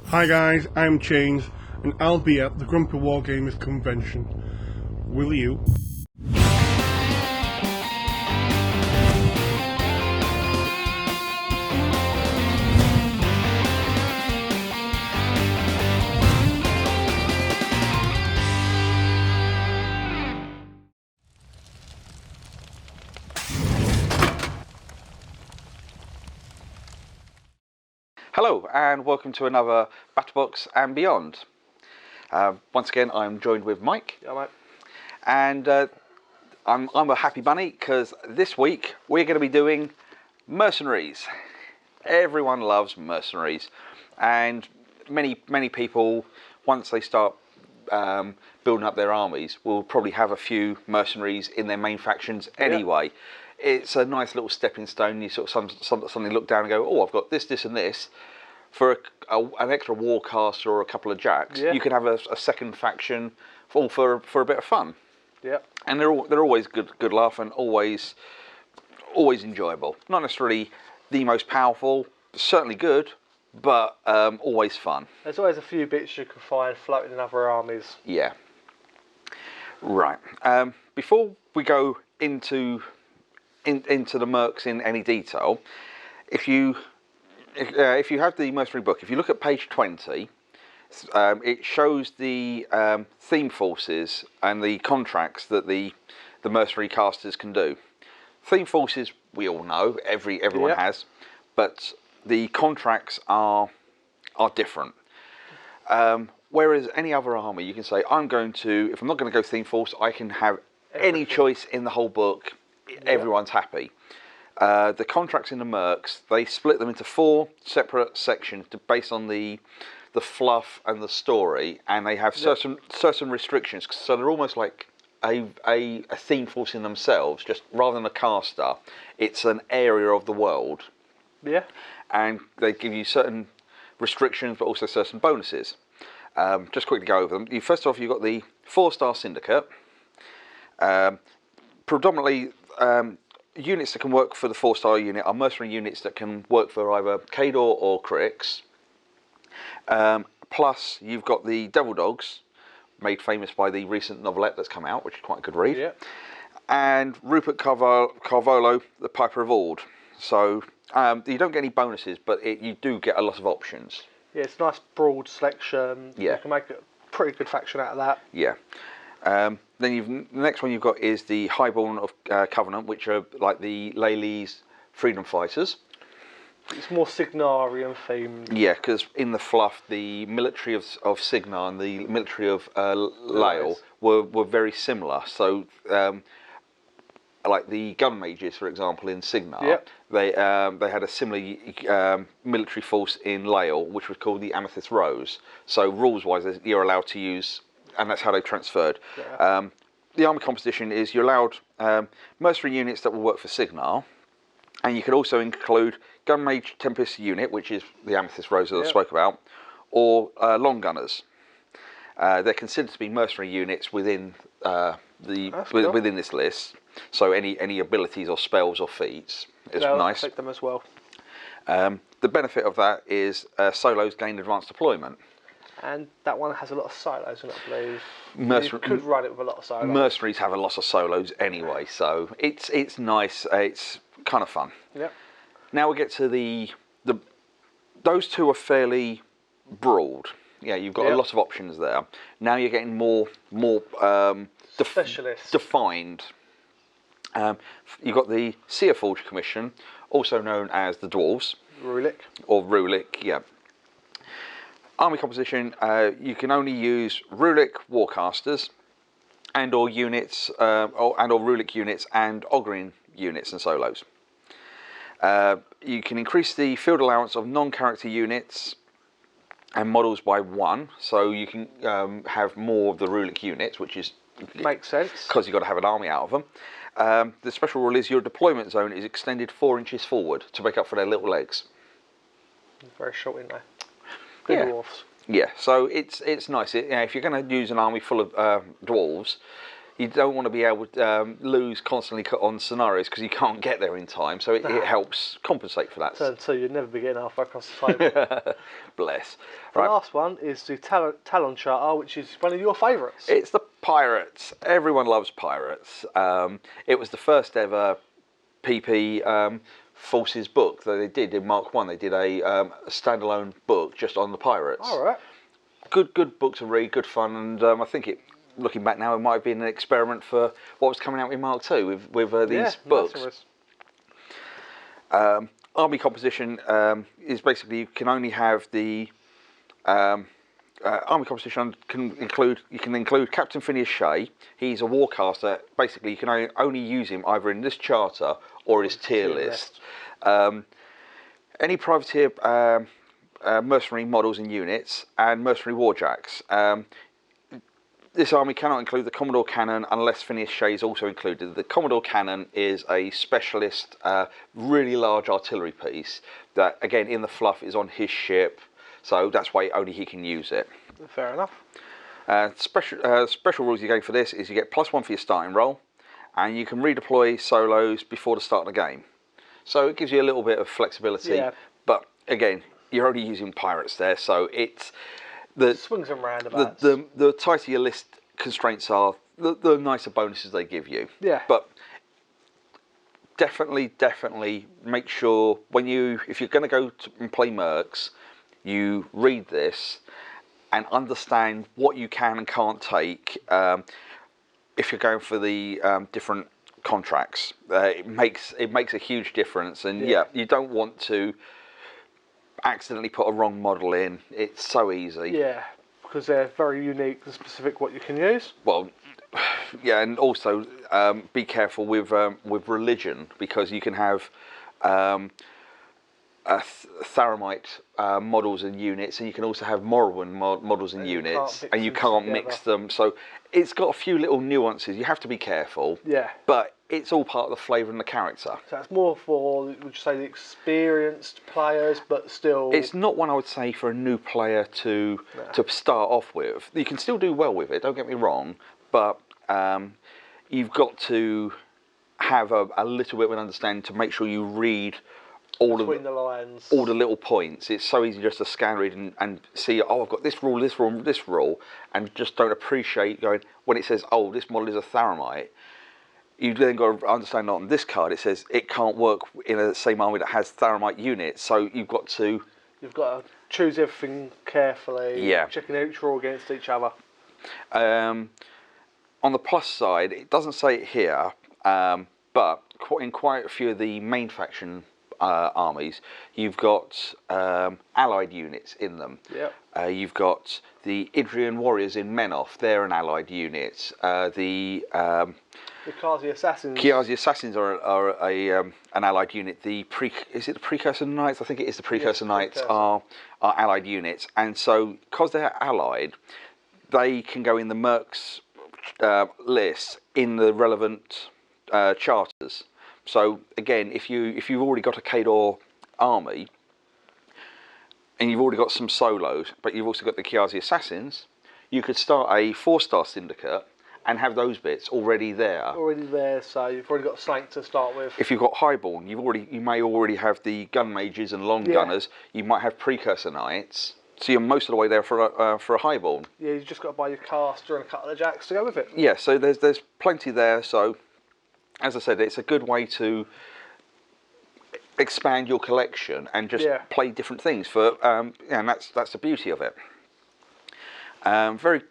Hi guys, I'm Chains, and I'll be at the Grumpy Wargamers convention. Will you? Hello and welcome to another Battlebox and Beyond. Once again, I'm joined with Mike. Yeah, mate. And I'm a happy bunny because this week we're going to be doing Mercenaries. Everyone loves Mercenaries, and many people, once they start building up their armies, will probably have a few mercenaries in their main factions anyway. Yeah. It's a nice little stepping stone. You sort of suddenly look down and go, oh, I've got this, this and this. For an extra warcaster or a couple of jacks, you can have a second faction all for a bit of fun. Yeah. And they're always good laugh and always enjoyable. Not necessarily the most powerful, certainly good, but always fun. There's always a few bits you can find floating in other armies. Yeah. Right. Before we go into the mercs in any detail, if you have the Mercenary book, if you look at page 20, it shows the theme forces and the contracts that the Mercenary casters can do. Theme forces, we all know, everyone has, but the contracts are different. Whereas any other army, you can say, if I'm not going to go theme force, I can have any choice in the whole book. Everyone's happy. The contracts in the mercs, they split them into 4 separate sections based on the fluff and the story, and they have certain restrictions. So they're almost like a theme force in themselves. Just rather than a caster, it's an area of the world. Yeah. And they give you certain restrictions, but also certain bonuses. Just quickly go over them. First off, you've got the 4-star syndicate. Predominantly. Units that can work for the 4-star unit are mercenary units that can work for either Cador or Critics. Plus, you've got the Devil Dogs, made famous by the recent novelette that's come out, which is quite a good read. Yeah. And Rupert Carvolo, the Piper of Ord. So you don't get any bonuses, but you do get a lot of options. Yeah, it's a nice broad selection. Yeah. You can make a pretty good faction out of that. Yeah. Then the next one you've got is the Highborn of Covenant, which are like the Leylee's freedom fighters. It's more Signarian themed. Yeah, because in the fluff, the military of Signar and the military of Lael were very similar. So, like the gun mages, for example, in Signar, they had a similar military force in Lael, which was called the Amethyst Rose. So, rules-wise, you're allowed to use. And that's how they transferred. Yeah. The army composition is you're allowed mercenary units that will work for Signar, and you can also include Gun Mage Tempest unit, which is the Amethyst Rose that I spoke about, or long gunners. They're considered to be mercenary units within within this list. So any abilities or spells or feats is nice. Take them as well. The benefit of that is solos gain advanced deployment. And that one has a lot of solos in it, I believe. You could run it with a lot of solos. Mercenaries have a lot of solos anyway, so it's nice. It's kind of fun. Yep. Now we get to those two are fairly broad. Yeah, you've got a lot of options there. Now you're getting more specialist defined. You've got the Searforge Commission, also known as the Dwarves. Rhulic. Or Rhulic, yeah. Army composition, you can only use Rhulic warcasters and/or units, and/or Rhulic units and Ogryn units and solos. You can increase the field allowance of non-character units and models by 1, so you can have more of the Rhulic units, which is makes sense because you've got to have an army out of them. The special rule is your deployment zone is extended 4 inches forward to make up for their little legs. Very short, isn't they? Good dwarves. Yeah, so it's nice. If you're going to use an army full of dwarves, you don't want to be able to lose constantly on scenarios because you can't get there in time. So it helps compensate for that. So you'd never be getting halfway across the table. Bless. The last one is the Talon Charter, which is one of your favourites. It's the pirates. Everyone loves pirates. It was the first ever PP Forces book that they did in Mark 1. They did a standalone book just on the pirates. All right. Good book to read, good fun, and I think looking back now, it might have been an experiment for what was coming out in Mark 2 with these books. Army composition is basically you can only have the army composition can include Captain Phineas Shea. He's a warcaster. Basically, you can only use him either in this charter or his tier list. Any privateer, mercenary models and units, and mercenary warjacks. This army cannot include the Commodore cannon unless Phineas Shea is also included. The Commodore cannon is a specialist, really large artillery piece that, again, in the fluff is on his ship, so that's why only he can use it. Fair enough. Special rules you get for this is you get +1 for your starting roll, and you can redeploy solos before the start of the game. So it gives you a little bit of flexibility, but again, you're only using pirates there, so it's the swings and roundabouts. The tighter your list constraints are, the nicer bonuses they give you. Yeah. But definitely make sure if you're going to go and play Mercs, you read this and understand what you can and can't take. If you're going for the different contracts, it makes a huge difference. And you don't want to accidentally put a wrong model in. It's so easy. Yeah, because they're very unique and specific what you can use. Well, yeah, and also be careful with religion, because you can have Tharamite models and units, and you can also have Morrowind models and units, and you can't mix them. So it's got a few little nuances. You have to be careful. Yeah. But it's all part of the flavour and the character. So it's more for, would you say, the experienced players, but still... It's not one I would say for a new player to start off with. You can still do well with it, don't get me wrong, but you've got to have a little bit of an understanding to make sure you read all between the lines, all the little points. It's so easy just to scan read and see, oh, I've got this rule, this rule, this rule, and just don't appreciate going, when it says, oh, this model is a Tharamite, you've then got to understand that on this card it says it can't work in the same army that has Tharamite units, so you've got to choose everything carefully, checking each rule against each other. On the plus side, it doesn't say it here, but in quite a few of the main faction armies, you've got allied units in them. Yep. You've got the Idrian warriors in Menoth, they're an allied unit. The Kiazi Assassins. Kiazi Assassins are an allied unit. Is it the Precursor Knights? I think it is the Precursor Knights are allied units, and so because they're allied, they can go in the Mercs list in the relevant charters. So again, if you've already got a Khador army and you've already got some solos, but you've also got the Kiazi Assassins, you could start a 4-star syndicate and have those bits already there. So you've already got something to start with. If you've got Highborn, you may already have the gun mages and long gunners. You might have Precursor Knights. So you're most of the way there for a Highborn. Yeah, you've just got to buy your caster and a couple of jacks to go with it. Yeah, so there's plenty there. So as I said, it's a good way to expand your collection and just play different things and that's the beauty of it. Very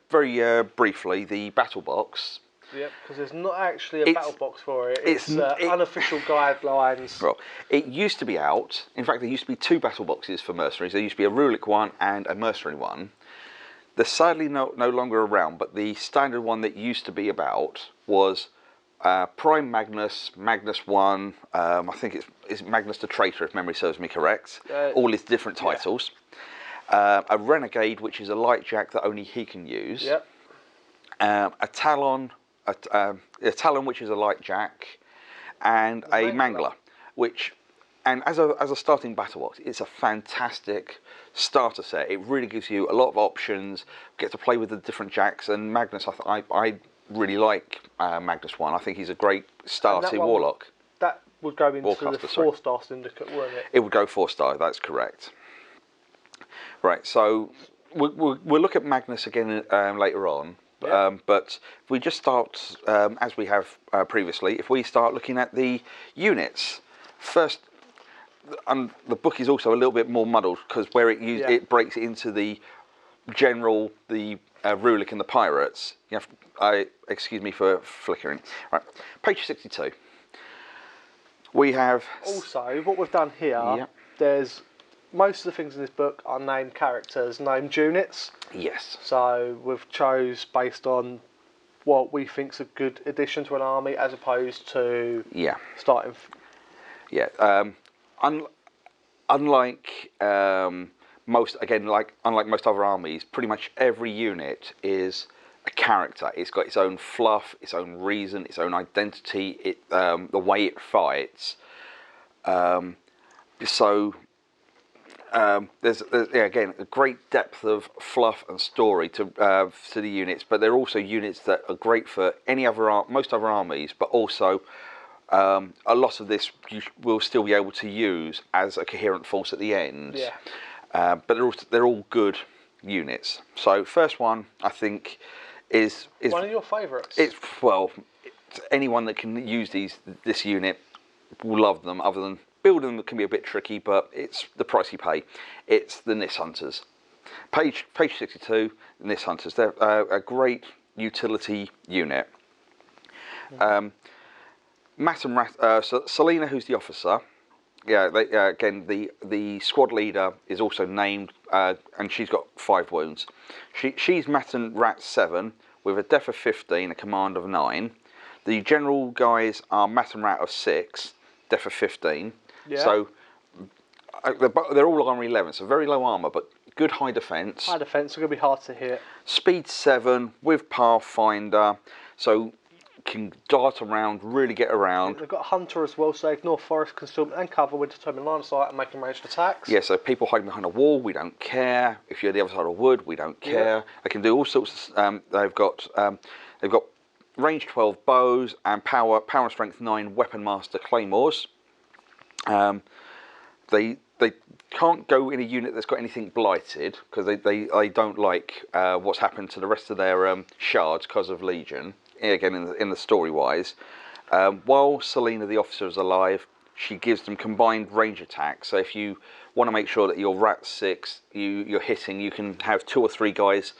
briefly, the battle box. Yep, because there's not actually a battle box for it. It's unofficial guidelines. Well, it used to be out. In fact, there used to be 2 battle boxes for mercenaries. There used to be a Rhulic one and a mercenary one. They're sadly no longer around, but the standard one that used to be about was Prime Magnus, Magnus 1, I think it's Magnus the Traitor, if memory serves me correct. All his different titles. A Renegade, which is a light jack that only he can use. Yep. A Talon, which is a light jack, and a Mangler, and as a starting battle box, it's a fantastic starter set. It really gives you a lot of options. Get to play with the different jacks, and Magnus, I really like Magnus 1. I think he's a great starting warlock. That would go into the 4-star syndicate, wouldn't it? It would go 4-star, that's correct. Right, so we'll look at Magnus again later on. Yeah. But if we just start, as we have previously, if we start looking at the units. First, the book is also a little bit more muddled because where it breaks it into the general, the Rhulic and the pirates. You have, excuse me for flickering. Right, page 62. We have... Also, what we've done here, there's... Most of the things in this book are named characters, named units. Yes. So we've chose based on what we think's a good addition to an army, as opposed to starting. Yeah. Unlike most other armies, pretty much every unit is a character. It's got its own fluff, its own reason, its own identity. The way it fights. There's again a great depth of fluff and story to the units, but they're also units that are great for most other armies, but also a lot of this you will still be able to use as a coherent force at the end. Yeah. But they're all good units. So first one I think is one of your favourites. It's anyone that can use this unit will love them. Other than building them can be a bit tricky, but it's the price you pay. It's the Nyss Hunters. Page 62, the Nyss Hunters. They're a great utility unit. Matt and Selena, who's the officer. Yeah, again, the squad leader is also named, and she's got 5 wounds. She's Matt and Rat 7 with a def of 15, a command of 9. The general guys are Matt and Rat of 6, def of 15. Yeah. So they're all armor 11, so very low armor, but good high defense. High defense, are going to be hard to hit. Speed 7 with Pathfinder, so can dart around, really get around. They've got Hunter as well, so ignore forest concealment and cover with determined line of sight and making ranged attacks. Yeah, so people hiding behind a wall, we don't care. If you're the other side of wood, we don't care. Yeah. They can do all sorts of. They've got range 12 bows and power and strength 9 weapon master claymores. They can't go in a unit that's got anything blighted because they don't like what's happened to the rest of their shards because of Legion. Again, in the story wise, while Selena the officer is alive, she gives them combined range attacks. So if you want to make sure that your Rat 6 you're hitting, you can have 2 or 3 guys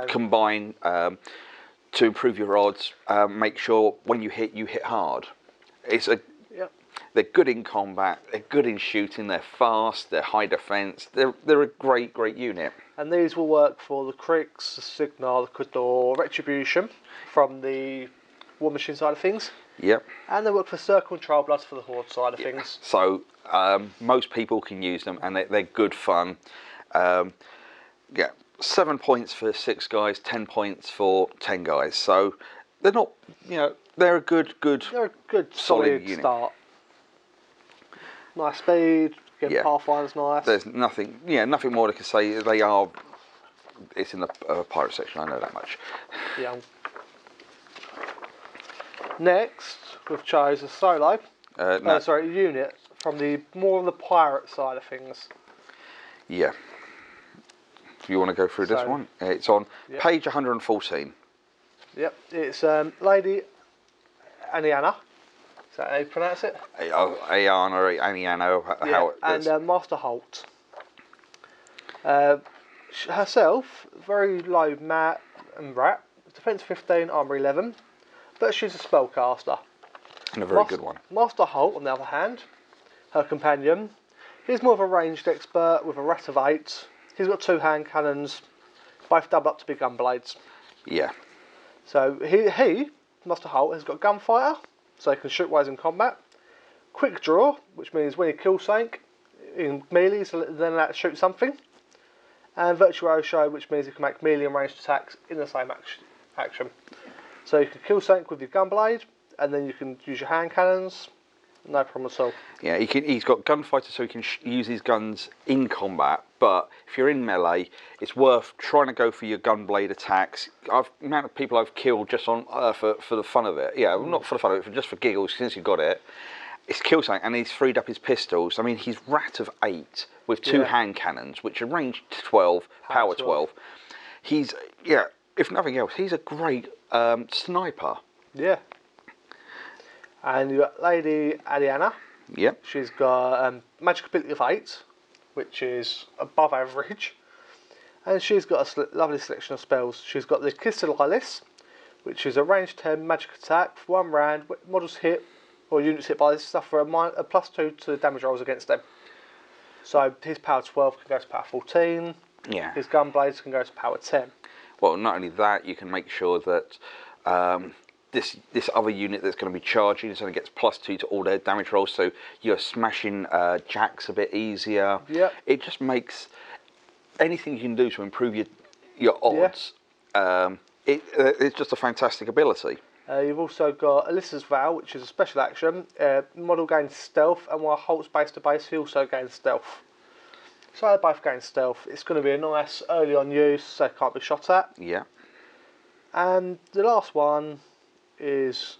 combine to improve your odds. Make sure when you hit hard. They're good in combat, they're good in shooting, they're fast, they're high defense, they're a great unit. And these will work for the Cricks, the Signar, the Cador, Retribution from the War Machine side of things. Yep. And they work for Circle and Trailbloods for the Horde side of things. So most people can use them and they're good fun. 7 points for 6 guys, 10 points for 10 guys. So they're not, they're a good solid unit. Start. Nice speed, again, Pathfinder's nice. There's nothing more to say. It's in the pirate section, I know that much. Yeah. Next, we've chose a solo. Unit from the more of the pirate side of things. Yeah. Do you want to go through this one? It's on page 114. Yep, it's Lady Aiyana. Is that how you pronounce it? Aiyana or Aiyana, and Master Holt. Herself, very low mat and rat, defense 15, armor 11, but she's a spellcaster. And a very good one. Master Holt, on the other hand, her companion, he's more of a ranged expert with a rat of 8. He's got 2 hand cannons, both double up to be gun blades. Yeah. So he Master Holt, has got gunfighter, so he can shoot ways in combat. Quick draw, which means when he kills something in melee, so then allowed to shoot something. And virtuoso, which means you can make melee and ranged attacks in the same action. So you can kill something with your gunblade, and then you can use your hand cannons. No problem at all. Yeah, he's got gunfighter, so he can use his guns in combat, but if you're in melee, it's worth trying to go for your gunblade attacks. The amount of people I've killed just on for the fun of it. Yeah, not for the fun of it, but just for giggles, since you've got it. It's killed something, and he's freed up his pistols. I mean, he's Rat of 8 with 2 hand cannons, which are range 12, power 12. He's, if nothing else, he's a great sniper. Yeah. And you've got Lady Aiyana. Yep. She's got magic ability of 8, which is above average. And she's got a lovely selection of spells. She's got the Kiss of Lilies, which is a range 10 magic attack for 1 round. Models hit or units hit by this stuff for a +2 to damage rolls against them. So his power 12 can go to power 14. Yeah. His gunblades can go to power 10. Well, not only that, you can make sure that this other unit that's going to be charging is only gets +2 to all their damage rolls, so you're smashing jacks a bit easier. Yep. It just makes anything you can do to improve your odds. It's just a fantastic ability. You've also got Alyssa's Vow, which is a special action. Model gains stealth, and while Holt's base to base, he also gains stealth. So they both gain stealth. It's going to be a nice early on use, so it can't be shot at. Yeah. And the last one is,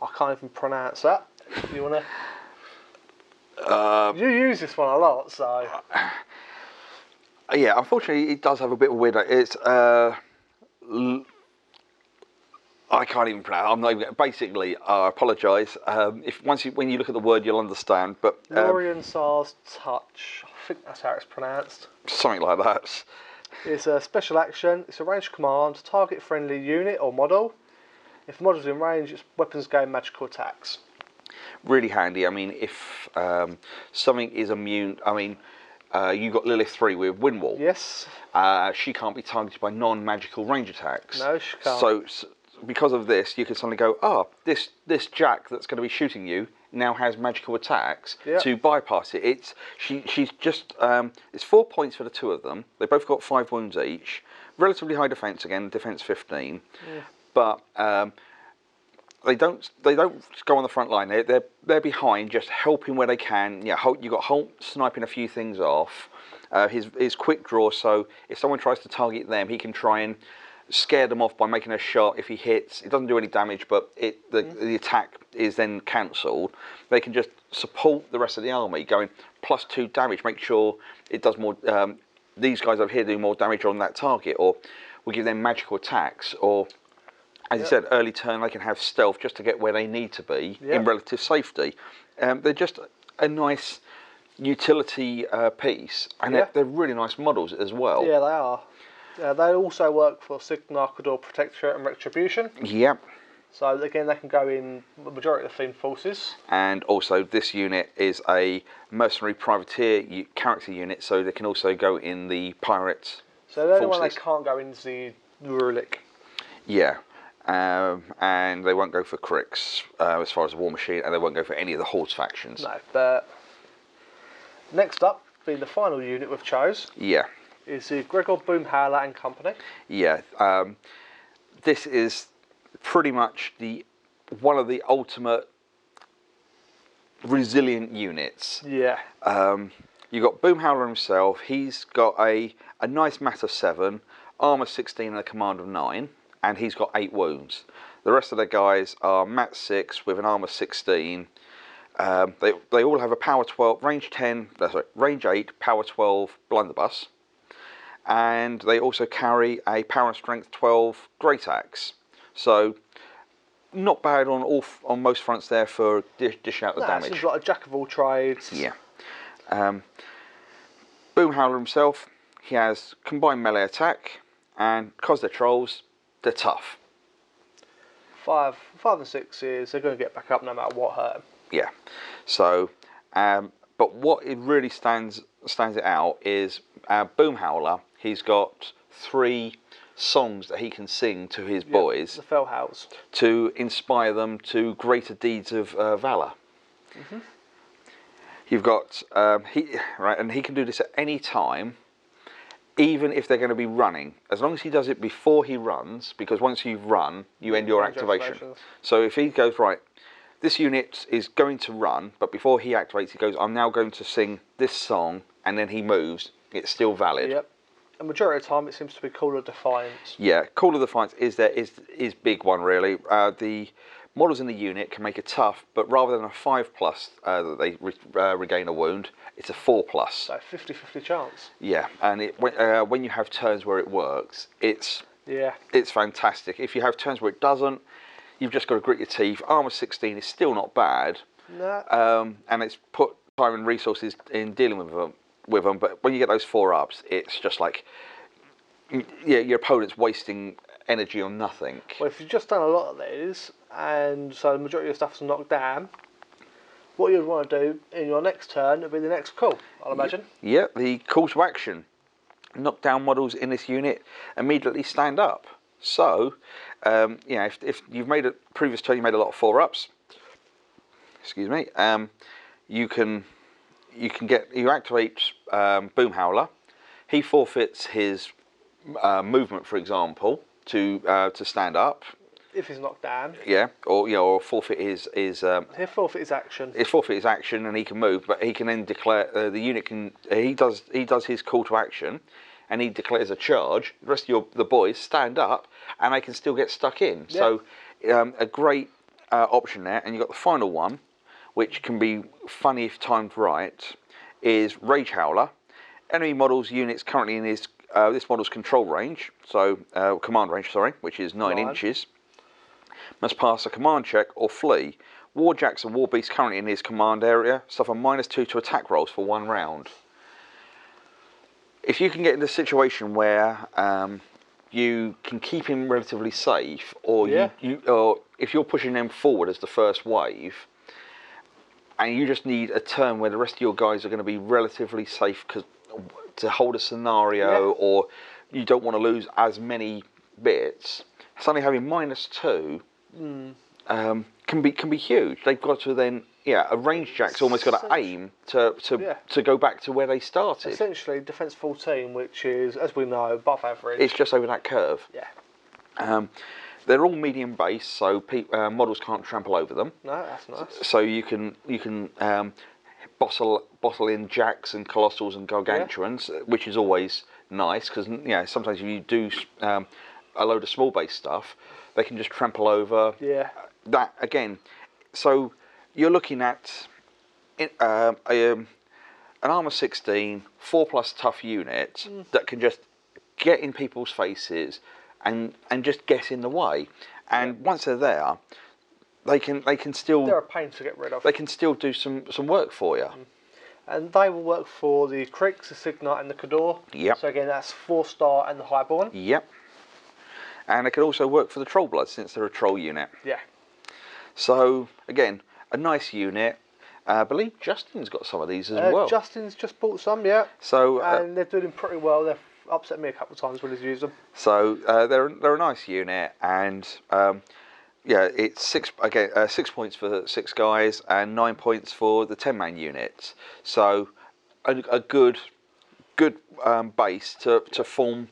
I can't even pronounce that. You want to? You use this one a lot, so. Yeah, unfortunately, it does have a bit of a weird. It's I can't even pronounce. I'm not even. Basically, I apologise. When you look at the word, you'll understand. But Lorien Sar's Touch. I think that's how it's pronounced. Something like that. It's a special action. It's a ranged command. Target friendly unit or model. If the model's in range, its weapons gain magical attacks. Really handy. I mean, if something is immune. I mean, you got Lilith 3 with Windwall. Yes. She can't be targeted by non-magical range attacks. No, she can't. So because of this, you can suddenly go, this Jack that's going to be shooting you now has magical attacks to bypass it. She's just it's 4 points for the 2 of them. They both got 5 wounds each. Relatively high defense again, defense 15, but they don't go on the front line. They're behind, just helping where they can. Yeah, Holt, you got Holt sniping a few things off. His quick draw, so if someone tries to target them, he can try and scare them off by making a shot. If he hits, it doesn't do any damage, but the attack is then cancelled. They can just support the rest of the army, going +2 damage. Make sure it does more. These guys over here do more damage on that target, or we give them magical attacks, or as you said, early turn they can have stealth just to get where they need to be in relative safety. They're just a nice utility piece, and they're really nice models as well. Yeah, they are. They also work for Signarchador, Protectorate and Retribution. Yep. So again, they can go in the majority of the themed forces. And also this unit is a mercenary privateer character unit, so they can also go in the pirates. So the only one they can't go in is the Rhulic. Yeah. And they won't go for Crix as far as the War Machine, and they won't go for any of the Hordes factions. No, but next up, being the final unit we've chose. Yeah. Is the Gregor, Boomhowler and Company. Yeah, this is pretty much one of the ultimate resilient units. Yeah. You got Boomhowler himself. He's got a nice mat of 7, armor 16 and a command of 9, and he's got 8 wounds. The rest of the guys are mat 6 with an armor 16. They all have a power 12, range 8, power 12 blunderbuss. And they also carry a power and strength 12 great axe. So not bad on most fronts there for dish out the damage. Seems like a jack of all trades. Yeah. Boomhowler himself, he has combined melee attack, and because they're trolls, they're tough. 5 and 6 is they're going to get back up no matter what hurt them. Yeah. So, but what it really stands it out is Boomhowler. He's got 3 songs that he can sing to his boys. The Fellhouse. To inspire them to greater deeds of valour. Mm-hmm. You've got and he can do this at any time, even if they're going to be running. As long as he does it before he runs, because once you've run, you end your activation. So if he goes, right, this unit is going to run, but before he activates, he goes, I'm now going to sing this song, and then he moves. it's still valid. Yep. The majority of the time, it seems to be Call of Defiance. Yeah, Call of Defiance is big one really. The models in the unit can make a tough, but rather than a 5+ that they regain a wound, it's a 4+. So 50-50 chance. Yeah, and when you have turns where it works, it's fantastic. If you have turns where it doesn't, you've just got to grit your teeth. Armour 16 is still not bad. No. And it's put time and resources in dealing with them, but when you get those 4-ups, it's just like, yeah, your opponent's wasting energy on nothing. Well, if you've just done a lot of these, and so the majority of stuff's knocked down, what you'd want to do in your next turn would be the next call, I'll imagine. Yeah, the call to action. Knockdown models in this unit immediately stand up. So, if you've made a previous turn, you made a lot of 4-ups. Excuse me. You activate Boomhowler. He forfeits his movement, for example, to stand up. If he's knocked down. Yeah, or forfeit his He'll forfeit his action. He'll forfeit his action, and he can move, but he can then declare the unit can. He does his call to action, and he declares a charge. The rest of the boys stand up, and they can still get stuck in. Yeah. So, a great option there. And you've got the final one, which can be funny if timed right, is Rage Howler. Enemy models units currently in this model's control range, so command range, sorry, which is 9 inches, must pass a command check or flee. Warjacks and Warbeasts currently in his command area suffer -2 to attack rolls for 1 round. If you can get in a situation where you can keep him relatively safe, or or if you're pushing them forward as the first wave, and you just need a turn where the rest of your guys are going to be relatively safe to hold a scenario, or you don't want to lose as many bits, suddenly having -2 can be huge. They've got to then, a range jack's almost got to aim to go back to where they started. Essentially, defense 14, which is, as we know, above average. It's just over that curve. Yeah. They're all medium base, so models can't trample over them. No, that's nice. So you can bottle in jacks and colossals and gargantuans, which is always nice, because sometimes if you do a load of small base stuff, they can just trample over. Yeah. That again. So you're looking at an armor 16 4+ tough unit that can just get in people's faces and just get in the way. And once they're there, they can still. They're a pain to get rid of. They can still do some work for you. And they will work for the Cricks, the Signite, and the Cador. Yep. So again, that's 4-star and the Highborn. Yep. And it can also work for the Trollblood, since they're a troll unit. Yeah. So again, a nice unit. I believe Justin's got some of these as well. Justin's just bought some, yeah. So and they're doing pretty well. They've upset me a couple of times when he's used them. So they're a nice unit, and it's 6 points for 6 guys and 9 points for the 10-man units. So a good base to form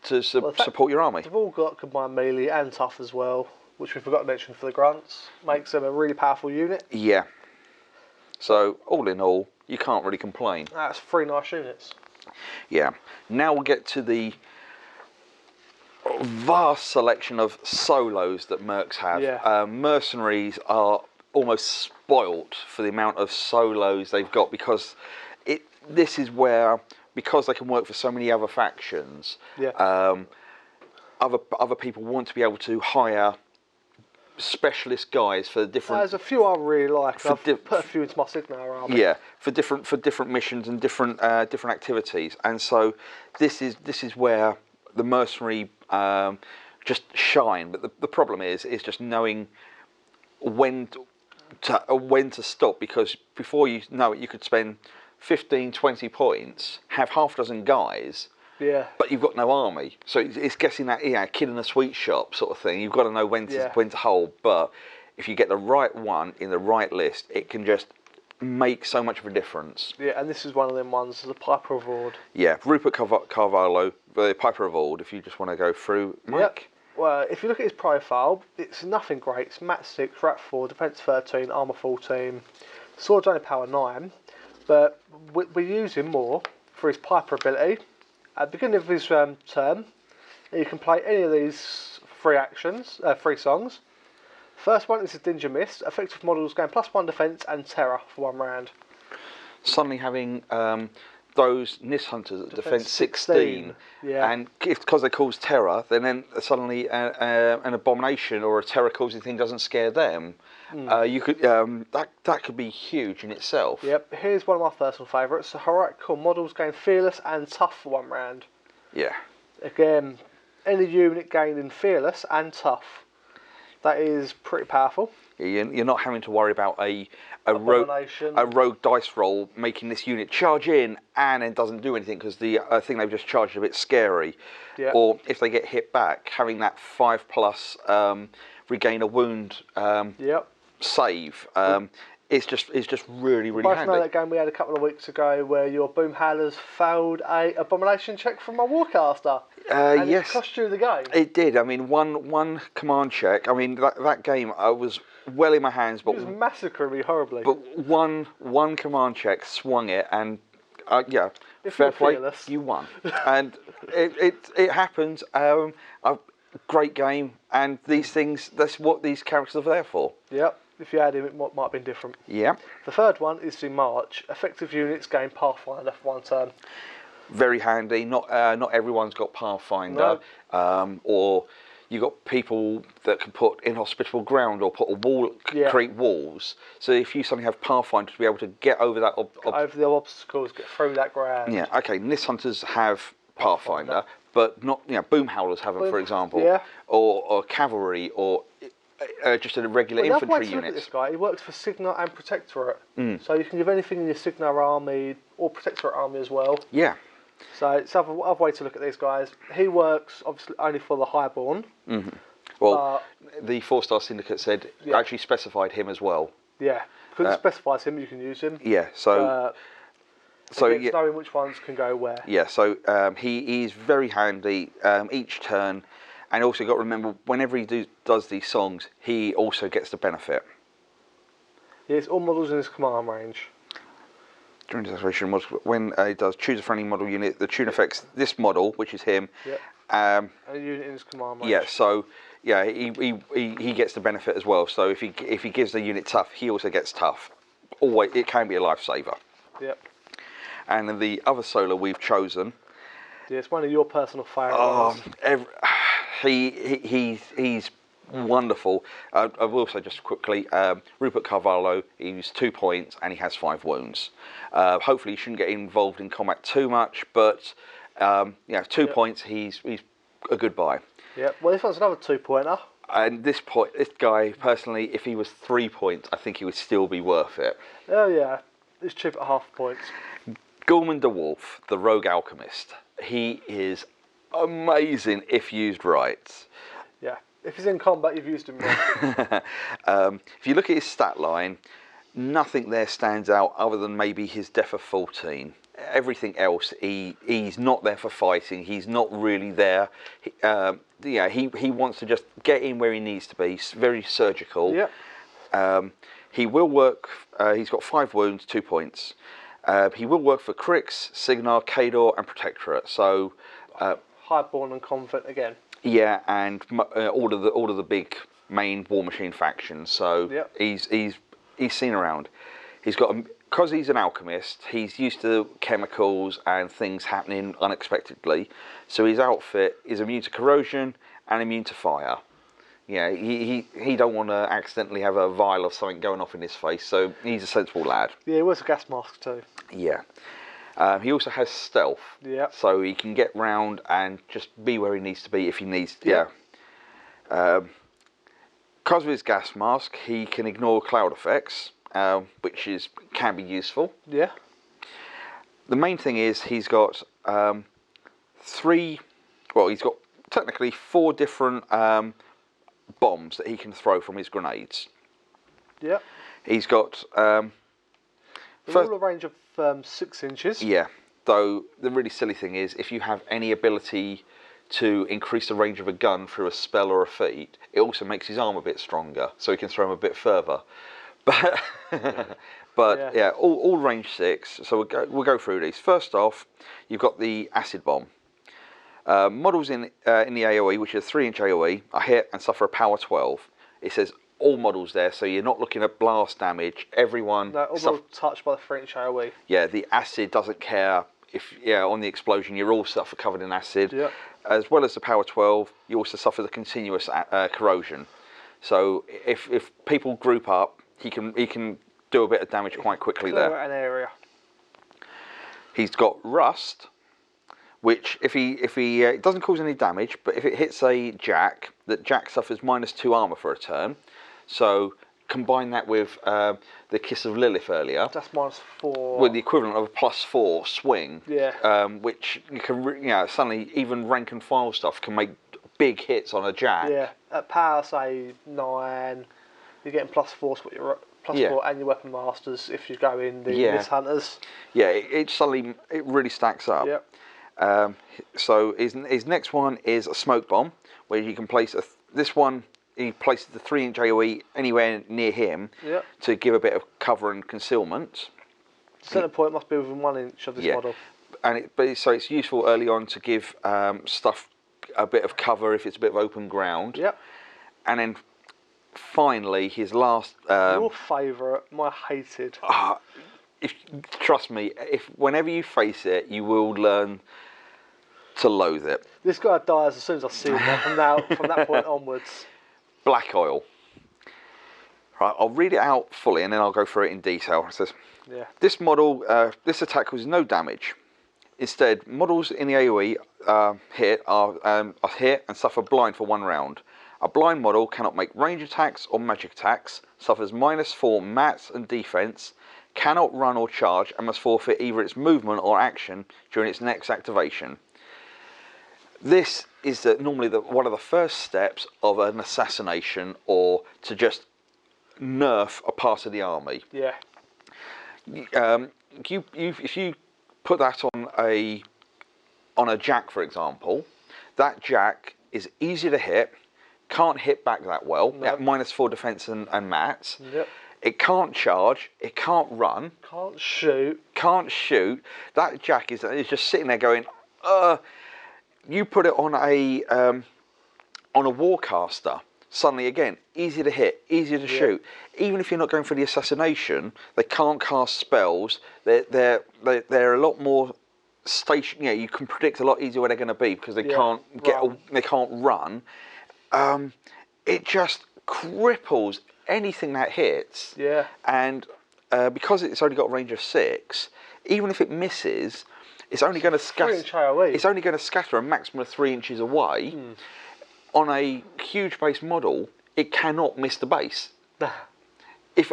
to support your army. They've all got combined melee and tough as well, which we forgot to mention for the grunts. Makes them a really powerful unit. Yeah. So all in all, you can't really complain. That's 3 nice units. Yeah. Now we'll get to the vast selection of solos that Mercs have. Yeah. Mercenaries are almost spoilt for the amount of solos they've got, because this is where, because they can work for so many other factions, other people want to be able to hire specialist guys for different. There's a few I really like. I've put a few into my Signar army. Yeah, for different missions and different activities, and so this is where the mercenary just shine. But the problem is just knowing when to stop, because before you know it, you could spend 15, 20 points, have half a dozen guys. Yeah. But you've got no army, so it's guessing that kid in a sweet shop sort of thing. You've got to know when to hold. But if you get the right one in the right list, it can just make so much of a difference. Yeah, and this is one of them ones, the Piper of Ord. Yeah, Rupert Carvalho, the Piper of Ord. If you just want to go through, Mike. Yep. Well, if you look at his profile, it's nothing great. It's Mat 6, Rat 4, Defense 13, Armour 14, Swords only power 9, but we use him more for his Piper ability. At the beginning of his turn, he can play any of these 3 songs. First one is a Danger Mist. Effective models gain +1 defense and terror for 1 round. Suddenly having those Nyss Hunters at defense 16, yeah. and because they cause terror, then suddenly an abomination or a terror causing thing doesn't scare them. You could that could be huge in itself. Yep. Here's one of my personal favourites. The Heretical models gain fearless and tough for 1 round. Yeah. Again, any unit gaining fearless and tough. That is pretty powerful. You're not having to worry about a rogue dice roll making this unit charge in and then doesn't do anything because the thing they've just charged is a bit scary. Yep. Or if they get hit back, having that 5+ regain a wound save is just really both handy. know that game we had a couple of weeks ago where your Boomhowlers failed a abomination check from my Warcaster. And yes, it cost you the game. It did. I mean, one command check. I mean, that game I was well in my hands, but it was massacring me horribly. But one command check swung it, and if fair you're play, fearless. you won. And it happens. A great game, and these things. That's what these characters are there for. Yep. If you had him, it might have been different. Yeah. The third one is the March. Effective units gain Pathfinder for 1 turn. Very handy. Not everyone's got Pathfinder, or you got people that can put inhospitable ground or put a wall, create walls. So if you suddenly have Pathfinder to be able to get over that, over the obstacles, get through that ground. Yeah. Okay. Nyss Hunters have Pathfinder, but not Boomhowlers have them, for example, or cavalry or. Just a regular infantry unit. Look at this guy. He works for Signar and Protectorate, so you can give anything in your Signar army or Protectorate army as well. Yeah. So it's another way to look at these guys. He works obviously only for the Highborn. Mm-hmm. Well, the 4-star syndicate said actually specified him as well. Yeah, because it specifies him, you can use him. Yeah. So. Knowing which ones can go where. Yeah. So he is very handy each turn. And also got to remember, whenever he does these songs, he also gets the benefit. Yes, all models in his command range. During desperation, when he does choose a friendly model unit, the tune affects this model, which is him. Yep. And a unit in his command range. Yeah. So he gets the benefit as well. So if he gives the unit tough, he also gets tough. Always, it can be a lifesaver. Yep. And then the other solo we've chosen. Yeah, it's one of your personal favourites. He's wonderful. I've also just quickly, Rupert Carvalho, he's 2 points and he has 5 wounds. Hopefully he shouldn't get involved in combat too much, but 2 points, he's a good buy. Yeah, well this one's another 2-pointer. And this guy, personally, if he was 3 points, I think he would still be worth it. Oh yeah, it's cheap at half points. Gorman the Wulfe, the rogue alchemist. He is amazing if used right. Yeah, if he's in combat, you've used him right. If you look at his stat line, nothing there stands out other than maybe his def of 14. Everything else, he's not there for fighting. He's not really there. He wants to just get in where he needs to be. Very surgical. Yeah. He will work. He's got 5 wounds, 2 points. He will work for Crix, Signar, Cador, and Protectorate. So. Highborn and Convent again. Yeah, and all of the big main War Machine factions. So he's seen around. He's got because he's an alchemist. He's used to chemicals and things happening unexpectedly. So his outfit is immune to corrosion and immune to fire. Yeah, he don't want to accidentally have a vial of something going off in his face. So he's a sensible lad. Yeah, he wears a gas mask too. Yeah. He also has stealth, so he can get round and just be where he needs to be if he needs. Because of his gas mask, he can ignore cloud effects, which can be useful. Yeah. The main thing is he's got he's got technically 4 different bombs that he can throw from his grenades. Yeah. He's got. All a range of 6 inches. Yeah, though the really silly thing is if you have any ability to increase the range of a gun through a spell or a feat, it also makes his arm a bit stronger, so he can throw him a bit further. But But yeah, all range 6. So we'll go through these. First off, you've got the acid bomb. Models in the AoE, which is a 3-inch AoE, are hit and suffer a power 12. It says all models there, so you're not looking at blast damage. Everyone. No, all models touched by the 3-inch AoE. Yeah, the acid doesn't care if on the explosion you're all covered in acid. Yeah. As well as the power 12, you also suffer the continuous corrosion. So if people group up, he can do a bit of damage quite quickly there. An area. He's got rust, which if he it doesn't cause any damage, but if it hits a Jack, that Jack suffers -2 armor for a turn. So combine that with the Kiss of Lilith earlier. That's -4. With the equivalent of a +4 swing. Yeah. Which you can suddenly even rank and file stuff can make big hits on a Jack. Yeah. At power say 9, you're getting +4 so your +4 and your weapon masters if you go in the Nyss Hunters. Yeah, it suddenly really stacks up. Yep. So his next one is a smoke bomb, where you can place this one. He places the 3-inch AoE anywhere near him to give a bit of cover and concealment. Center point must be within 1 inch of this model. And so it's useful early on to give stuff a bit of cover if it's a bit of open ground. Yep. And then finally his last. Your favourite, my hated. Trust me, whenever you face it, you will learn to loathe it. This guy dies as soon as I see him. From that point onwards. Black oil. Right, I'll read it out fully and then I'll go through it in detail. It says, this model, this attack causes no damage. Instead, models in the AoE are hit and suffer blind for 1 round. A blind model cannot make range attacks or magic attacks, suffers -4 mats and defense, cannot run or charge, and must forfeit either its movement or action during its next activation. This is normally one of the first steps of an assassination or to just nerf a part of the army. Yeah. If you put that on a Jack, for example, that Jack is easy to hit, can't hit back that well, at -4 defense and mats. Yep. It can't charge, it can't run. Can't shoot. Can't shoot. That Jack is just sitting there going, you put it on a warcaster, suddenly again, easy to hit, easy to shoot. Even if you're not going for the assassination, they can't cast spells. They're a lot more station. You can predict a lot easier where they're going to be because they can't they can't run. It just cripples anything that hits. Yeah. And because it's only got a range of 6, even if it misses, it's only going to scatter. It's only going to scatter a maximum of 3 inches away. On a huge base model, it cannot miss the base. If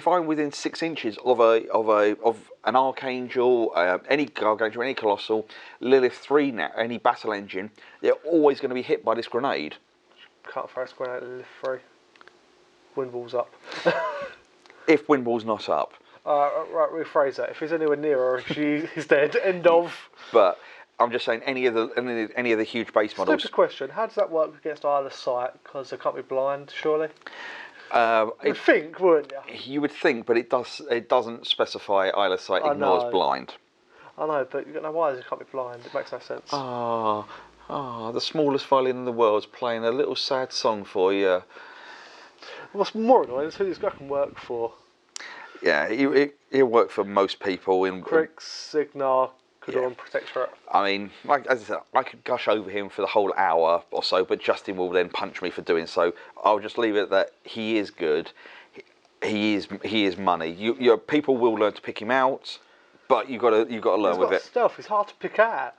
I'm within 6 inches of an Archangel, any Gargantuan, any Colossal, Lilith 3 now, any battle engine, they're always going to be hit by this grenade. Can't throw a grenade at Lilith 3. Windwall's up. If Windwall's not up. Right, rephrase that. If he's anywhere near her, he's dead. End of. But I'm just saying, any of the huge base models. Stupid question. How does that work against either sight? Because they can't be blind, surely. You'd think, wouldn't you? You would think, but it doesn't specify either sight ignores blind. I know, but you don't know why they can't be blind. It makes no sense. The smallest violin in the world's playing a little sad song for you. What's more annoying is who this guy can work for. Yeah, he'll work for most people in Crick, Signar, Cadorn Protectorate. I mean, as I said, I could gush over him for the whole hour or so, but Justin will then punch me for doing so. I'll just leave it that he is good. He is money. People will learn to pick him out, but you got to learn with it. Stealth. He's hard to pick out.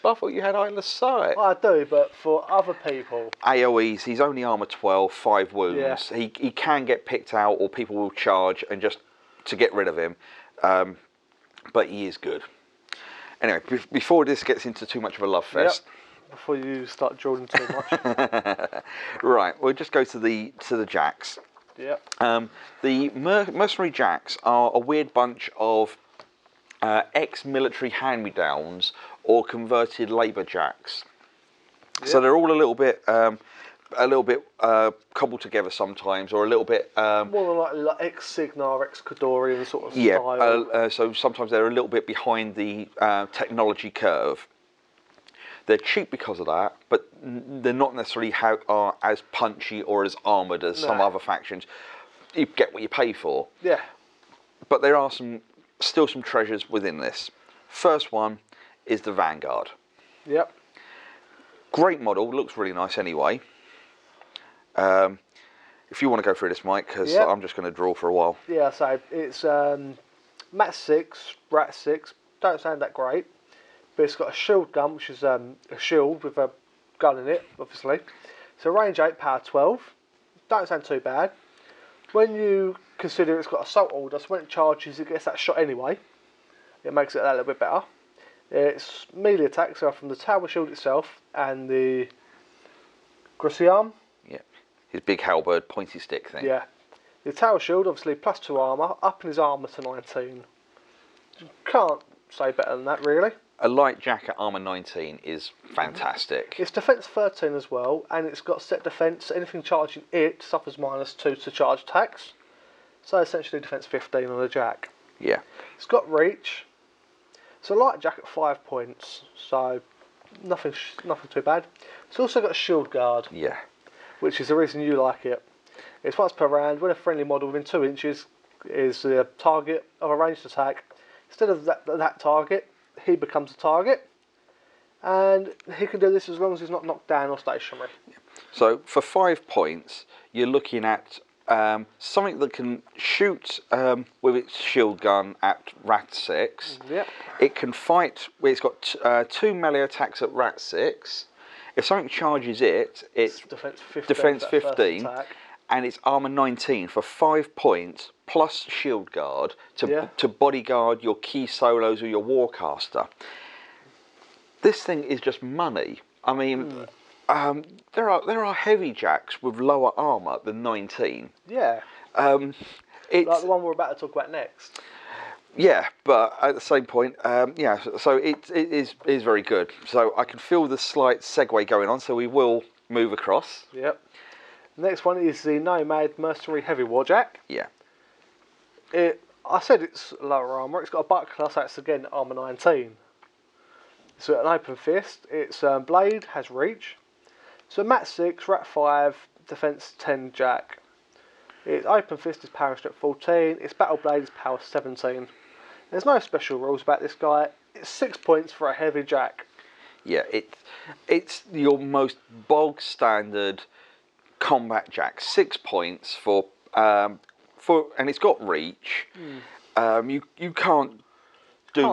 But I thought you had Eyeless Sight. I do, but for other people. AoEs, he's only armour 12, 5 wounds. Yeah. He can get picked out, or people will charge and just to get rid of him. But he is good. Anyway, before this gets into too much of a love fest. Yep. Before you start drawing too much. Right, we'll just go to the Jacks. Yep. The Mercenary Jacks are a weird bunch of ex-military hand-me-downs or converted labour Jacks. Yep. So they're all a little bit cobbled together sometimes, or a little bit more like ex-Signar, ex-Cadorian sort of yeah. style. So sometimes they're a little bit behind the technology curve. They're cheap because of that, but they're not necessarily are as punchy or as armoured as some other factions. You get what you pay for. Yeah. But there are still some treasures within this. First one is the Vanguard. Yep. Great model, looks really nice anyway. If you want to go through this, Mike, because I'm just going to draw for a while. Yeah, so it's Mat 6, Rat 6, don't sound that great, but it's got a shield gun, which is a shield with a gun in it, obviously. So range 8, power 12, don't sound too bad. When you consider it's got assault order, so when it charges it gets that shot anyway, it makes it that little bit better. It's melee attacks are from the tower shield itself and the Grusiarm. Yeah, his big halberd pointy stick thing. Yeah. The tower shield, obviously, +2 armour, up in his armour to 19. Can't say better than that, really. A light jacket armour 19 is fantastic. It's defence 13 as well, and it's got set defence. Anything charging it suffers -2 to charge attacks. So essentially defence 15 on a jack. Yeah. It's got reach. It's a light jacket 5 points, so nothing too bad. It's also got a shield guard. Yeah. Which is the reason you like it. It's once per round, when a friendly model within 2 inches is the target of a ranged attack, instead of that target, he becomes a target. And he can do this as long as he's not knocked down or stationary. So for 5 points, you're looking at something that can shoot with its shield gun at Rat 6. Yep. It can fight, it's got 2 melee attacks at Rat 6. If something charges it, it's defense 15 and it's armour 19 for 5 points plus shield guard to bodyguard your key solos or your warcaster. This thing is just money. I mean, there are heavy jacks with lower armour than 19. Yeah. It's like the one we're about to talk about next. Yeah, but at the same point, so it is very good. So I can feel the slight segue going on, so we will move across. Yep. The next one is the Nomad Mercenary Heavy Warjack. Yeah. I said it's lower armour. It's got a buckler, so it's again armour 19. So an open fist. Its blade has reach. So Mat 6, Rat 5, defence 10 jack. Its open fist is power and strength 14. Its battle blade is power 17. There's no special rules about this guy. It's 6 points for a heavy jack. Yeah, it's your most bog standard combat jack. 6 points for and it's got reach. You can't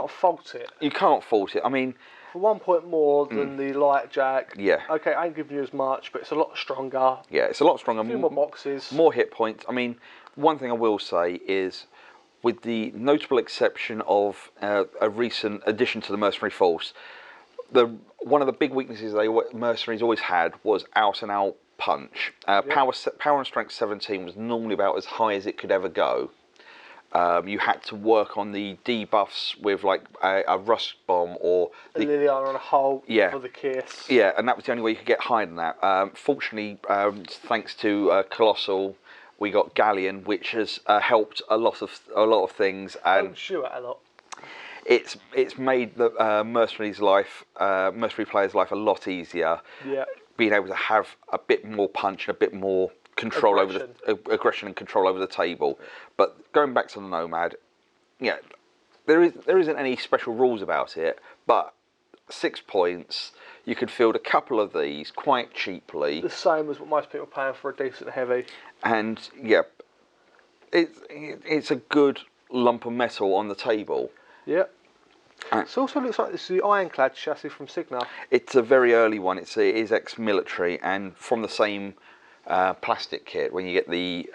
fault it. You can't fault it. I mean, for 1 point more than the light jack. Yeah. Okay, I ain't giving you as much, but it's a lot stronger. Yeah, it's a lot stronger. A few more boxes. More hit points. I mean, one thing I will say is, with the notable exception of a recent addition to the Mercenary Force, one of the big weaknesses Mercenaries always had was out and out punch. Power and strength 17 was normally about as high as it could ever go. You had to work on the debuffs with like a rust bomb or a Liliana and a Holt for the kiss. Yeah, and that was the only way you could get higher than that. Fortunately, thanks to Colossal, we got Galleon, which has helped a lot of things. And a lot. It's made the mercenary player's life a lot easier. Yeah. Being able to have a bit more punch and a bit more control over the aggression and control over the table. But going back to the Nomad, yeah, there isn't any special rules about it, but 6 points, you could field a couple of these quite cheaply. The same as what most people are paying for a decent heavy. And yeah, it's a good lump of metal on the table. Yeah. It also looks like this is the ironclad chassis from Signar. It's a very early one. It is ex-military and from the same plastic kit. When you get the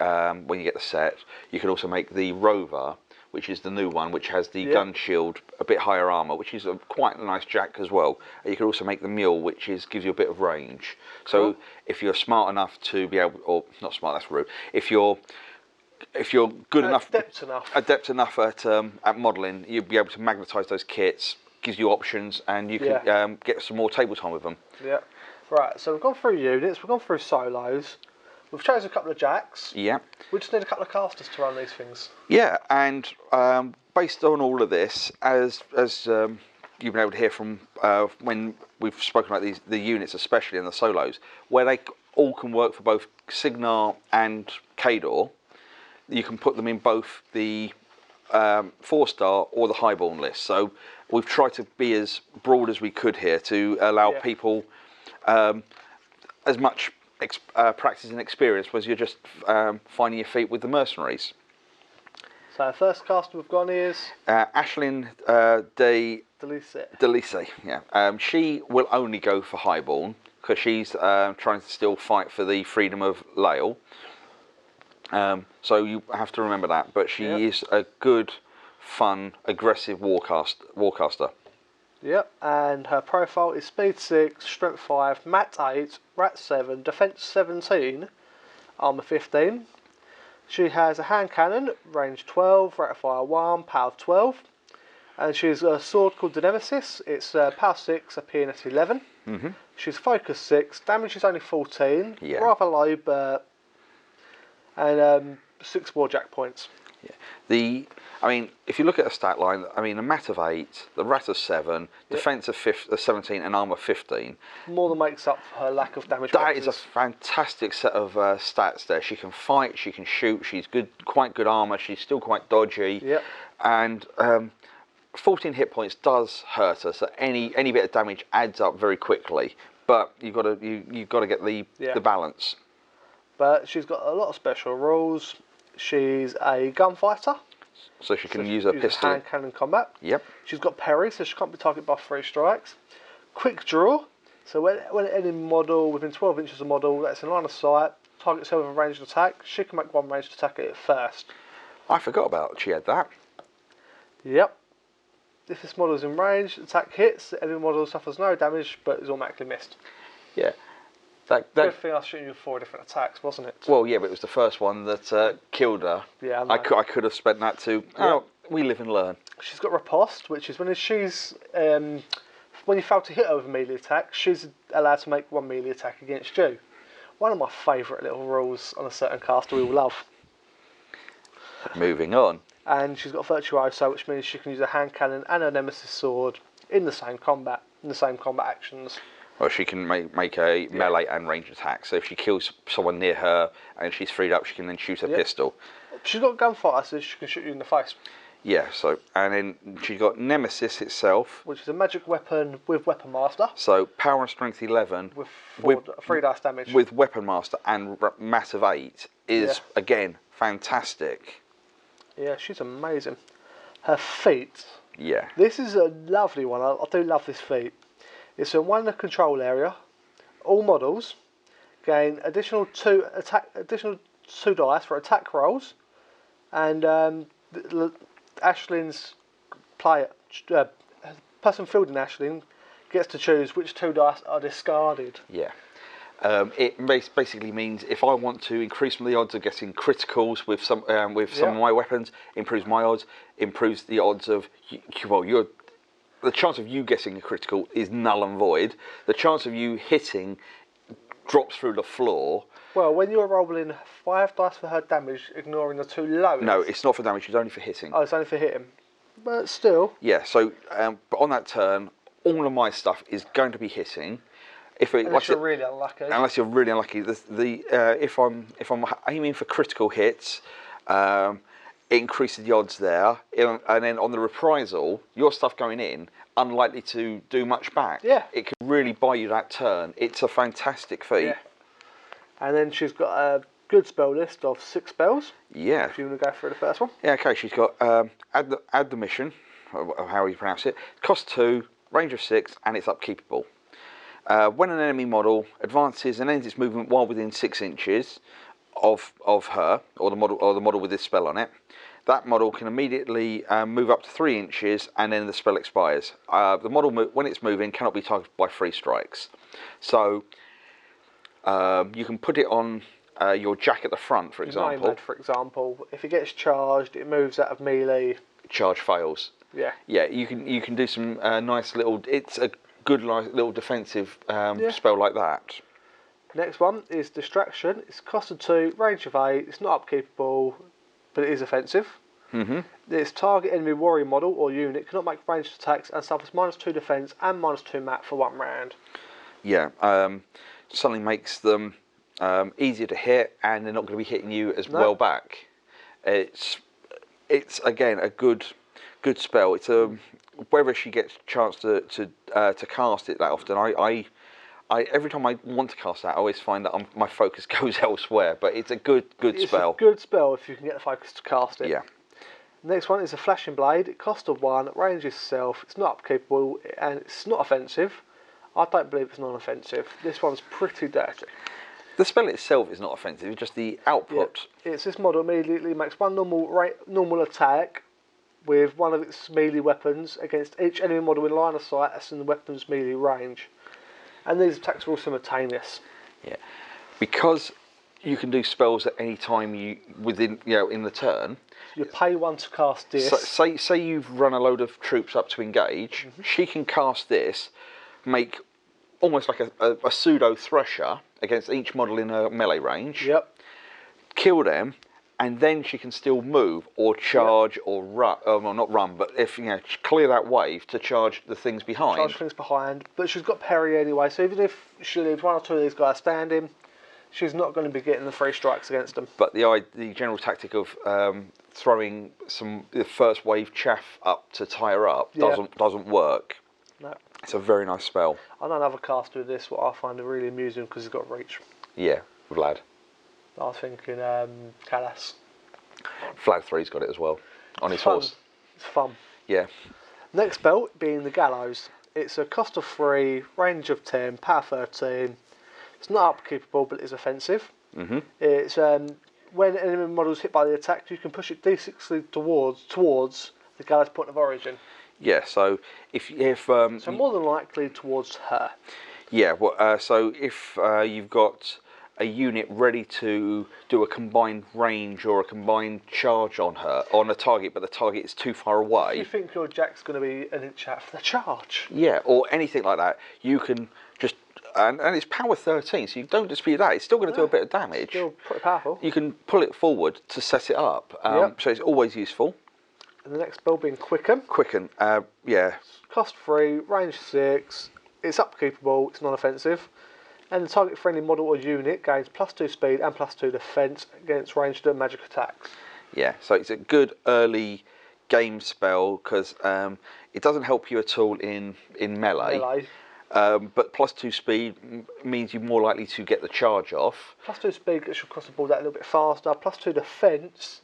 set, you can also make the Rover, which is the new one, which has the gun shield, a bit higher armour, which is quite a nice jack as well. And you can also make the Mule, which gives you a bit of range. So if you're smart enough to be able, or not smart, that's rude. If you're good enough, adept enough at modelling, you'll be able to magnetise those kits, gives you options, and you can get some more table time with them. Yeah. Right, so we've gone through units, we've gone through solos, we've chosen a couple of jacks. Yeah. We just need a couple of casters to run these things. Yeah, and based on all of this, as you've been able to hear from when we've spoken about the units, especially in the solos, where they all can work for both Signar and Khador, you can put them in both the 4-star or the highborn list. So we've tried to be as broad as we could here to allow people as much practice and experience as you're just finding your feet with the mercenaries. So the first caster we've gone is Ashlynn Delise. Yeah, she will only go for highborn because she's trying to still fight for the freedom of Lael. So you have to remember that. But she is a good, fun, aggressive warcaster. Yep, and her profile is Speed 6, Strength 5, Mat 8, Rat 7, Defense 17, Armor 15. She has a hand cannon, range 12, rate of fire 1, power 12. And she's a sword called the Nemesis. It's power 6, appearance 11. Mm-hmm. She's focus 6, damage is only 14, rather low, but... and 6 warjack points. Yeah. I mean, if you look at a stat line, I mean, a Mat of 8, the Rat of 7, Defense of 17, and Armor 15. More than makes up for her lack of damage. That is a fantastic set of stats there. She can fight, she can shoot, she's quite good armor, she's still quite dodgy. Yep. And 14 hit points does hurt her, so any bit of damage adds up very quickly. But you've got to get the balance. But she's got a lot of special rules. She's a gunfighter. So she can use her pistol. Hand cannon combat. Yep. She's got parry, so she can't be targeted by 3 strikes. Quick draw. So when any model within 12 inches of model that's in line of sight targets her with a ranged attack, she can make one ranged attack at it first. I forgot about she had that. Yep. If this model is in range, attack hits, the enemy model suffers no damage but is automatically missed. Yeah. Good thing I was shooting you with 4 different attacks, wasn't it? Well, yeah, but it was the first one that killed her. Yeah, I could have spent that too. Oh, we live and learn. She's got riposte, which is when she's when you fail to hit her with a melee attack, she's allowed to make 1 melee attack against you. One of my favourite little rules on a certain caster we will love. Moving on. And she's got Virtuoso, which means she can use a hand cannon and her Nemesis sword in the same combat actions. Well, she can make a melee and ranged attack. So if she kills someone near her and she's freed up, she can then shoot her pistol. She's got gunfighter, so she can shoot you in the face. Yeah, so, and then she's got Nemesis itself. Which is a magic weapon with Weapon Master. So power and strength 11. With 3 dice damage. With Weapon Master and Mat of 8 is, again, fantastic. Yeah, she's amazing. Her feat. Yeah. This is a lovely one. I do love this feat. It's one in the control area. All models gain additional 2 dice for attack rolls, and Ashlynn's person fielding Ashlynn gets to choose which 2 dice are discarded. Yeah. It basically means if I want to increase the odds of getting criticals with some of my weapons, improves my odds, improves the odds of the chance of you getting a critical is null and void. The chance of you hitting drops through the floor. Well, when you're rolling 5 dice for her damage, ignoring the 2 lowest. No, it's not for damage, it's only for hitting. Oh, it's only for hitting. But still. Yeah, so but on that turn, all of my stuff is going to be hitting. Unless you're really unlucky. Unless you're really unlucky. If I'm aiming for critical hits, it increases the odds there. And then on the reprisal, your stuff going in, unlikely to do much back. Yeah. It could really buy you that turn. It's a fantastic feat. Yeah. And then she's got a good spell list of 6 spells. Yeah. If you want to go through the first one. Yeah, okay. She's got add the mission, or how you pronounce it. Cost 2, range of 6, and it's upkeepable. When an enemy model advances and ends its movement while within 6 inches of her, or the model with this spell on it, that model can immediately move up to 3 inches, and then the spell expires. The model, when it's moving, cannot be targeted by 3 strikes. So you can put it on your jack at the front, for example. Nomad, for example, if it gets charged, it moves out of melee. Charge fails. Yeah, you can do some nice little. It's a good little defensive spell like that. Next one is Distraction. It's cost of 2, range of 8. It's not upkeepable, but it is offensive. This target enemy warrior model or unit cannot make ranged attacks and suffers -2 defense and -2 mat for 1 round. Yeah, suddenly makes them easier to hit, and they're not going to be hitting you as well back. It's again a good spell. It's whether she gets a chance to cast it that often. I every time I want to cast that, I always find that my focus goes elsewhere. But it's a good spell. It's a good spell if you can get the focus to cast it. Yeah. Next one is a Flashing Blade. It costs 1, ranges itself. It's not upkeepable and it's not offensive. I don't believe it's non-offensive. This one's pretty dirty. The spell itself is not offensive. It's just the output. Yeah. It's this model immediately makes 1 normal attack with one of its melee weapons against each enemy model in line of sight that's in the weapon's melee range. And these attacks are all simultaneous. Yeah, because you can do spells at any time in the turn. You pay 1 to cast this. So, say you've run a load of troops up to engage. She can cast this, make almost like a pseudo thresher against each model in her melee range. Yep. Kill them, and then she can still move or charge or run. Well, not run, but if clear that wave to charge the things behind. Charge things behind, but she's got parry anyway. So even if she leaves 1 or 2 of these guys standing, she's not going to be getting the 3 strikes against them. But the general tactic of throwing the first wave chaff up to tie her up doesn't work. No. It's a very nice spell. I know another caster with this, what I find it really amusing because he's got reach. Yeah, Vlad. I was thinking Kalas. Vlad 3's got it as well on his horse. It's fun. Yeah. Next spell being the Gallows. It's a cost of 3, range of 10, power 13. It's not upkeepable, but it is offensive. It's when enemy models hit by the attack, you can push it d6 towards the Gallows point of origin. Yeah. So if so more than likely towards her. Yeah. Well, so if you've got a unit ready to do a combined range or a combined charge on a target, but the target is too far away. You think your Jack's going to be an inch out for the charge? Yeah, or anything like that. You can just and it's power 13, so you don't dispute that. It's still going to do a bit of damage. Still pretty powerful. You can pull it forward to set it up, so it's always useful. And the next spell being Quicken. Quicken, yeah. Cost 3, range 6. It's upkeepable. It's non-offensive. And the target friendly model or unit gains +2 speed and +2 defense against ranged and magic attacks. Yeah, so it's a good early game spell because it doesn't help you at all in melee. But +2 speed means you're more likely to get the charge off. +2 speed gets you across the board that a little bit faster. +2 defense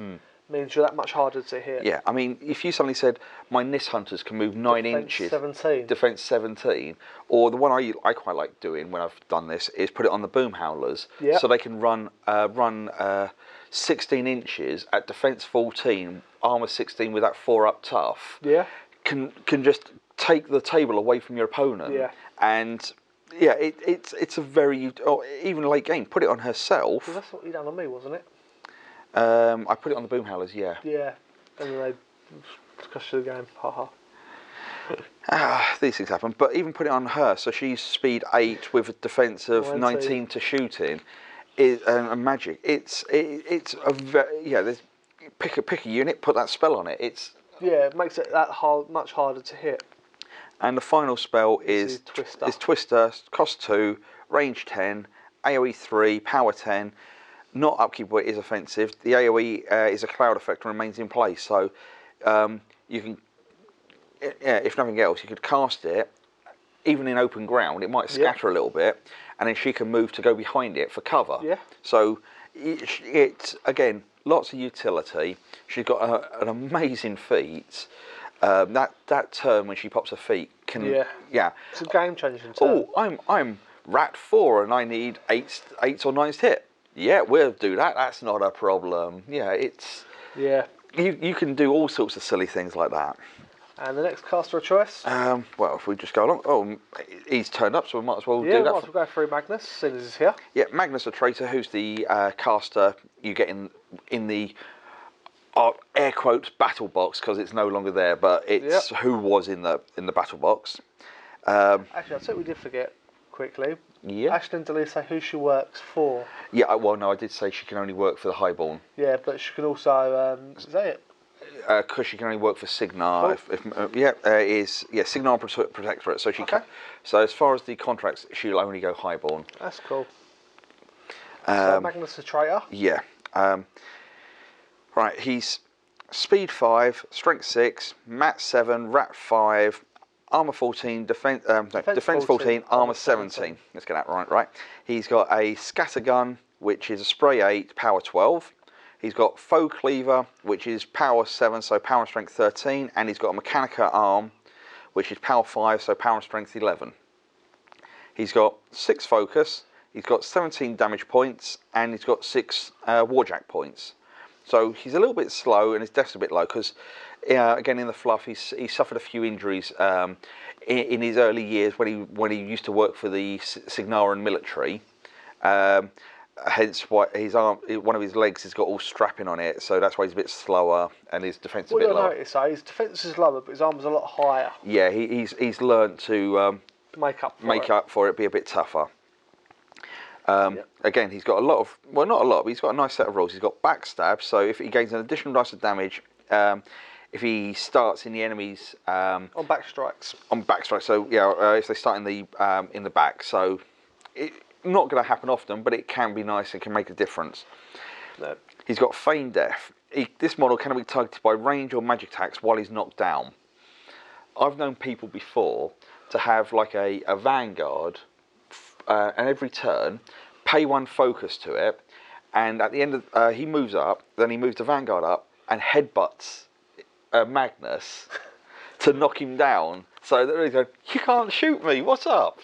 means you're that much harder to hit. Yeah, I mean, if you suddenly said, my Nyss Hunters can move 9 inches. 17. Defense 17. Or the one I quite like doing when I've done this is put it on the Boomhowlers. Yep. So they can run 16 inches at defense 14, armor 16 with that 4 up tough. Yeah. Can just take the table away from your opponent. Yeah. And yeah, it's a very, even late game, put it on herself. Well, that's what you done on me, wasn't it? I put it on the Boomhowlers, yeah. Yeah, and then they discussed the game, haha. These things happen, but even put it on her, so she's speed 8 with a defense of 19 to shooting, is magic. It's a there's pick a unit, put that spell on it. It makes it much harder to hit. And the final spell is Twister. Cost 2, range 10, AOE 3, power 10. Not upkeepable, it is offensive. The AOE is a cloud effect and remains in place, so you can, if nothing else, you could cast it, even in open ground. It might scatter a little bit, and then she can move to go behind it for cover. Yeah. So it's again lots of utility. She's got an amazing feat. That turn when she pops her feet can it's a game changing turn. Oh, I'm rat 4 and I need 8s or 9s to hit. Yeah, we'll do that. That's not a problem. Yeah, you can do all sorts of silly things like that. And the next caster of choice? Well, if we just go along. Oh, he's turned up, so we might as well do that. Yeah, might as well go through Magnus, seeing as he's here. Yeah, Magnus the Traitor, who's the caster you get in the air quotes battle box because it's no longer there, but it's who was in the battle box. Actually, I think we did forget quickly. Yeah. Ashlynn, did say who she works for? Yeah. Well, no, I did say she can only work for the Highborn. Yeah, but she can also say it. Because she can only work for Signar. Signar Protectorate. So she can. So as far as the contracts, she'll only go Highborn. That's cool. So Magnus the Traitor. Yeah. Right. He's speed 5, strength 6, mat 7, rat 5, armor 14, defense 14, armor 17. Let's get that right. Right. He's got a scattergun, which is a spray 8, power 12. He's got foe cleaver, which is power 7, so power and strength 13, and he's got a mechanica arm, which is power 5, so power and strength 11. He's got 6 focus, he's got 17 damage points, and he's got 6 warjack points. So he's a little bit slow, and his death's a bit low, because, again, in the fluff, he suffered a few injuries in his early years when he used to work for the Signaran military. Hence why one of his legs has got all strapping on it, so that's why he's a bit slower and his defence is a bit lower. Notice, his defence is lower, but his armor's a lot higher. Yeah, he's learned to make up for it, be a bit tougher. Again, he's got not a lot, but he's got a nice set of rules. He's got backstab, so if he gains an additional dice of damage, if he starts in the enemies on backstrikes. So if they start in the back, so not going to happen often, but it can be nice and can make a difference. No. He's got Feign Death. This model can be targeted by range or magic attacks while he's knocked down. I've known people before to have like a Vanguard, and every turn, pay 1 focus to it, and at the end of he moves up, then he moves the Vanguard up and headbutts Magnus to knock him down. So that he's going, "You can't shoot me. What's up?"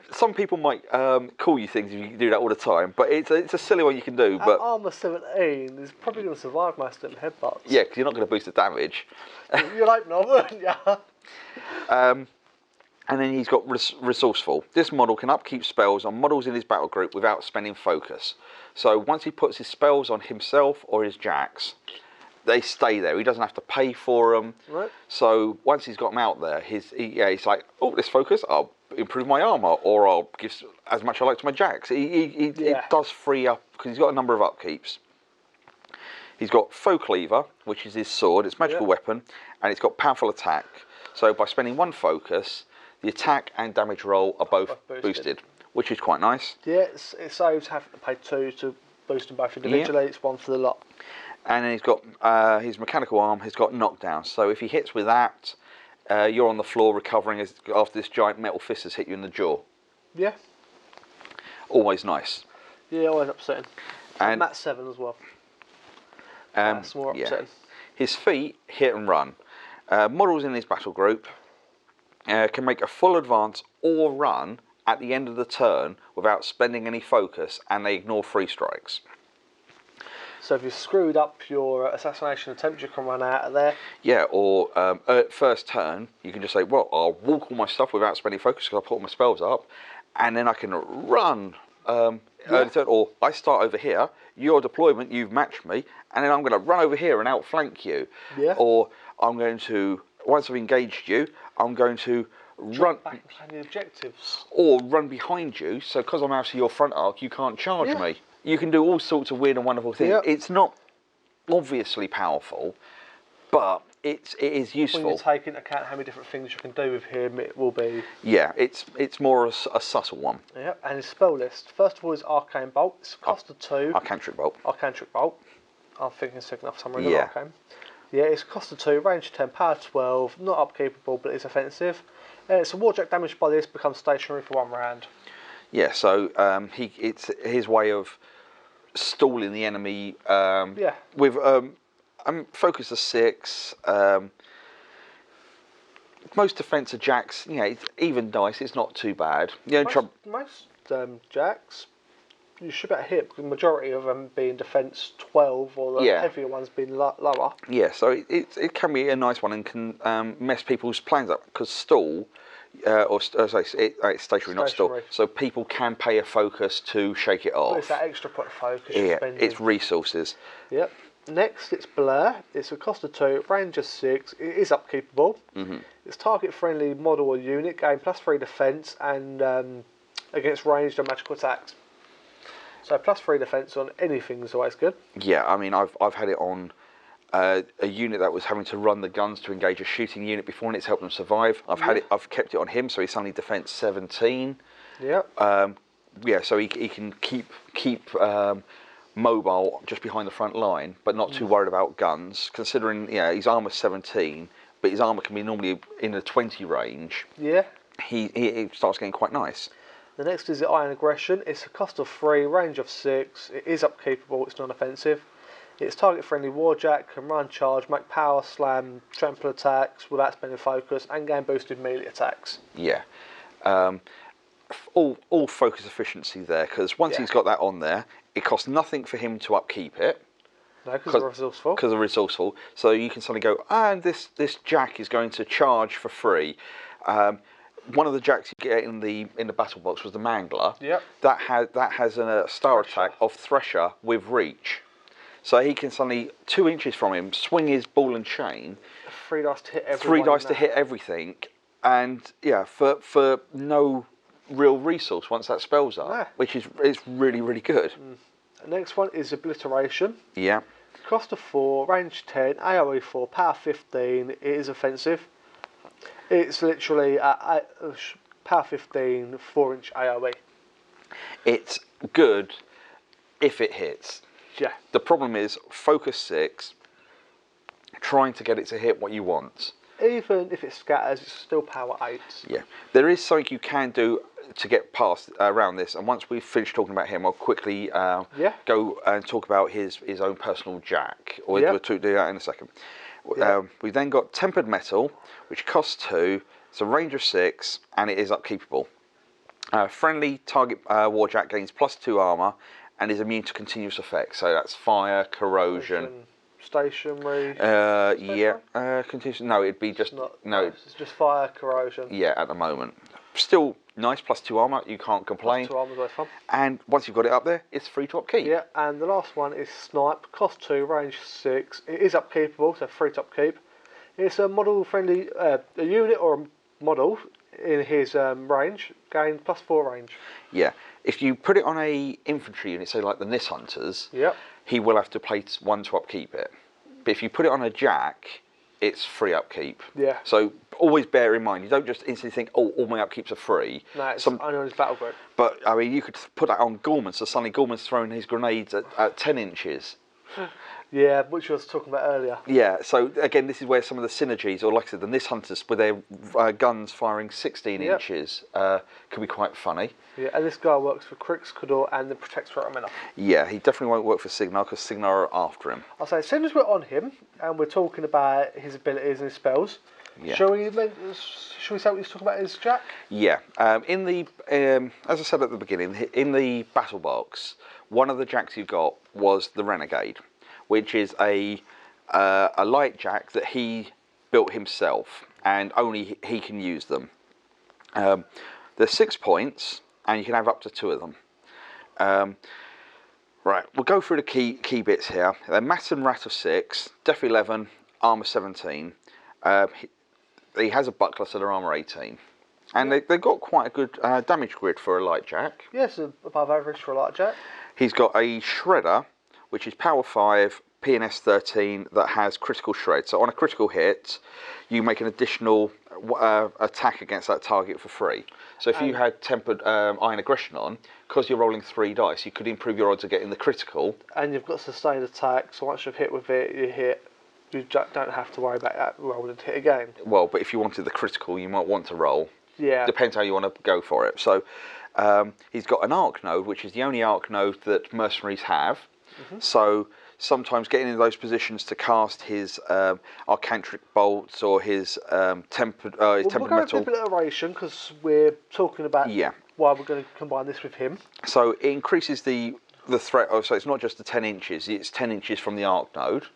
Some people might call you things if you can do that all the time, but it's a silly one you can do. But armor 17 is probably going to survive most of them headbutts. Yeah, because you're not going to boost the damage. You're like, no, wouldn't you? And then he's got Resourceful. This model can upkeep spells on models in his battle group without spending focus. So once he puts his spells on himself or his jacks, they stay there. He doesn't have to pay for them. Right. So once he's got them out there, he's like, oh, this focus, I'll improve my armor, or I'll give as much I like to my jacks. It does free up, because he's got a number of upkeeps. He's got Foe Cleaver, which is his sword. It's a magical weapon, and it's got powerful attack. So by spending 1 focus, the attack and damage roll are both boosted, which is quite nice. Yeah, it saves having to pay 2 to boost them both individually. It's 1 for the lot. And then he's got his mechanical arm has got knockdown. So if he hits with that, you're on the floor recovering after this giant metal fist has hit you in the jaw. Yeah. Always nice. Yeah, always upsetting. And Mat 7 as well. That's more upsetting. His feat, hit and run. Models in his battle group can make a full advance or run at the end of the turn without spending any focus, and they ignore 3 strikes. So if you screwed up your assassination attempt, you can run out of there. Yeah, or at first turn, you can just say, well, I'll walk all my stuff without spending focus because I put all my spells up, and then I can run early turn, or I start over here, your deployment, you've matched me, and then I'm going to run over here and outflank you. Yeah. Or I'm going to, once I've engaged you, I'm going to run back behind the objectives. Or run behind you, so because I'm out of your front arc, you can't charge me. You can do all sorts of weird and wonderful things. Yep. It's not obviously powerful, but it is useful. When you take into account how many different things you can do with him, it will be... Yeah, it's more a subtle one. Yeah, and his spell list. First of all is Arcane Bolt. It's cost of 2. Arcantric Bolt. Arcantric Bolt. I'm thinking Signar for some reason. Arcane. Yeah, it's cost of 2, range 10, power 12, not upkeepable, but it's offensive. It's a warjack damage by this becomes stationary for 1 round. Yeah, so it's his way of stalling the enemy with focus of 6. Most defense of jacks, it's even dice. It's not too bad. Most jacks, you should about hit, because the majority of them being defense 12, or the heavier ones being lower. Yeah, so it can be a nice one and can mess people's plans up, because stall, It's stationary, not store. Stationary. So people can pay a focus to shake it off. But it's that extra point of focus you're spending. It's resources. Yep. Next, it's Blur. It's a cost of 2, range of 6. It is upkeepable. It's target-friendly model or unit, gain +3 defense and against ranged and magical attacks. So +3 defense on anything is always good. Yeah, I mean, I've had it on a unit that was having to run the guns to engage a shooting unit before, and it's helped them survive. I've kept it on him, so he's only defense 17. Yep. So he can keep mobile just behind the front line, but not too worried about guns, considering he's armor 17, but his armor can be normally in the 20 range. Yeah. He starts getting quite nice. The next is the Iron Aggression. It's a cost of 3, range of 6. It is upkeepable, it's non-offensive. It's target-friendly warjack, can run charge, make power slam, trample attacks without spending focus, and gain boosted melee attacks. Yeah. All focus efficiency there, because once he's got that on there, it costs nothing for him to upkeep it. No, because they're resourceful. Because they're resourceful. So you can suddenly go, and this jack is going to charge for free. One of the jacks you get in the battle box was the Mangler. Yep. That has a star attack of Thresher with reach. So he can suddenly 2 inches from him swing his ball and chain. 3 dice to hit everything. 3 dice to hit everything, and for no real resource once that spell's up, which is really, really good. The next one is Obliteration. Yeah. Cost of 4, range 10, AoE 4, power 15. It is offensive. It's literally power 15, 4-inch AoE. It's good if it hits. Yeah. The problem is focus 6, trying to get it to hit what you want. Even if it scatters, it's still power 8. Yeah. There is something you can do to get past around this, and once we've finished talking about him, I'll quickly go and talk about his own personal jack. We'll do that in a second. We've then got Tempered Metal, which costs 2, it's a range of 6, and it is upkeepable. Friendly target warjack gains +2 armor, and is immune to continuous effects. So that's fire, corrosion. Stationary. Continuous. No, it'd be just It's just fire, corrosion. Yeah, at the moment, still nice. +2 armor, you can't complain. +2 armor is always fun. And once you've got it up there, it's free to upkeep. Yeah, and the last one is Snipe. Cost 2, range 6. It is upkeepable, so free to upkeep. It's a model-friendly a unit or a model in his range. Gain +4 range. Yeah. If you put it on a infantry unit, say like the Nyss Hunters, he will have to play 1 to upkeep it. But if you put it on a jack, it's free upkeep. Yeah. So always bear in mind, you don't just instantly think, oh, all my upkeeps are free. No, it's only on his battle group. But I mean, you could put that on Gorman, so suddenly Gorman's throwing his grenades at 10 inches. Yeah, which I was talking about earlier. Yeah, so again, this is where some of the synergies, or like I said, the Nyss Hunters with their guns firing 16 inches can be quite funny. Yeah, and this guy works for Crix, Cador, and the Protects Ratamina. Yeah, he definitely won't work for Signar, because Signar are after him. I'll say, as soon as we're on him, and we're talking about his abilities and his spells, shall we say what he's talking about his jack? Yeah, as I said at the beginning, in the battle box, one of the jacks you got was the Renegade, which is a light jack that he built himself, and only he can use them. There's 6 points, and you can have up to 2 of them. Right, we'll go through the key bits here. They're Mass and Rat of 6, Def 11, Armour 17. He has a buckler, so they're Armour 18. And they've got quite a good damage grid for a light jack. Yes, above average for a light jack. He's got a Shredder, which is Power 5, PNS 13, that has critical shred. So on a critical hit, you make an additional attack against that target for free. So if you had Tempered Iron Aggression on, because you're rolling 3 dice, you could improve your odds of getting the critical. And you've got sustained attack, so once you've hit with it, you hit. You don't have to worry about that rolling to hit again. Well, but if you wanted the critical, you might want to roll. Yeah. Depends how you want to go for it. So he's got an arc node, which is the only arc node that mercenaries have. So sometimes getting in those positions to cast his Arcantric bolts or his tempered We'll go metal. with Obliteration because we're talking about why we're going to combine this with him. So it increases the threat. So it's not just the 10 inches; it's 10 inches from the arc node,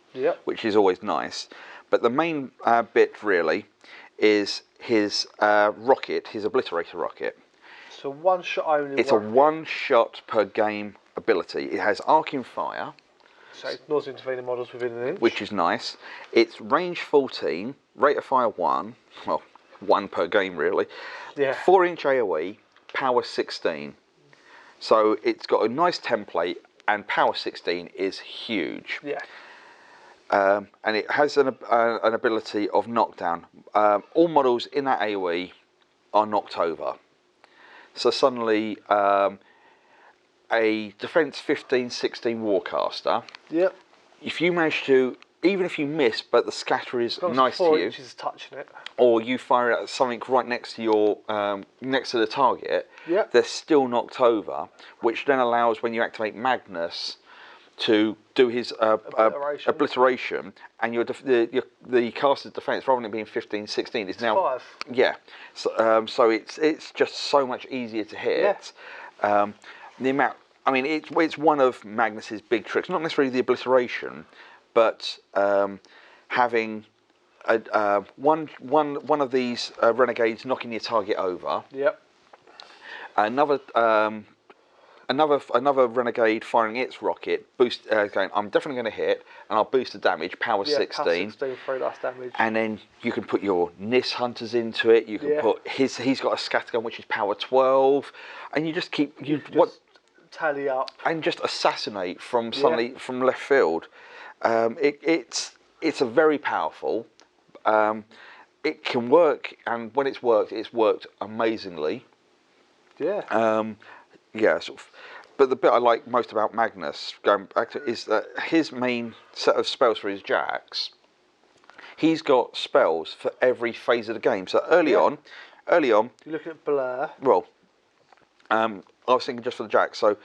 which is always nice. But the main bit really is his rocket, his obliterator rocket. So one shot only. It's a one shot per game ability. It has arcing fire. So it ignores intervening models within an inch. Which is nice. It's range 14, rate of fire 1, well, 1 per game really. Yeah. 4-inch AoE, power 16. So it's got a nice template, and power 16 is huge. Yeah. And it has an ability of knockdown. All models in that AoE are knocked over. So suddenly, a defense 15-16 warcaster. Yep. If you manage to, even if you miss, but the scatter is nice to you, inches touching it, or you fire at something right next to your next to the target, yep. they're still knocked over, which then allows when you activate Magnus to do his obliteration, and the caster's defense, rather than it being 15-16, is now 5. Yeah. So it's just so much easier to hit. Yeah. The amount, I mean, it's one of Magnus's big tricks. Not necessarily the obliteration, but having one of these renegades knocking your target over. Yep. Another renegade firing its rocket, going, I'm definitely going to hit, and I'll boost the damage, power 16. 16, 3 less damage. And then you can put your Nyss Hunters into it. You can put he's got a scattergun which is power 12, and you just keep tally up and just assassinate from from left field. It's a very powerful. It can work, and when it's worked amazingly. Yeah. Yeah, sort of. But the bit I like most about Magnus, going back to, is that his main set of spells for his jacks, he's got spells for every phase of the game. So early on, you're looking at Blur. Well, I was thinking just for the jacks. So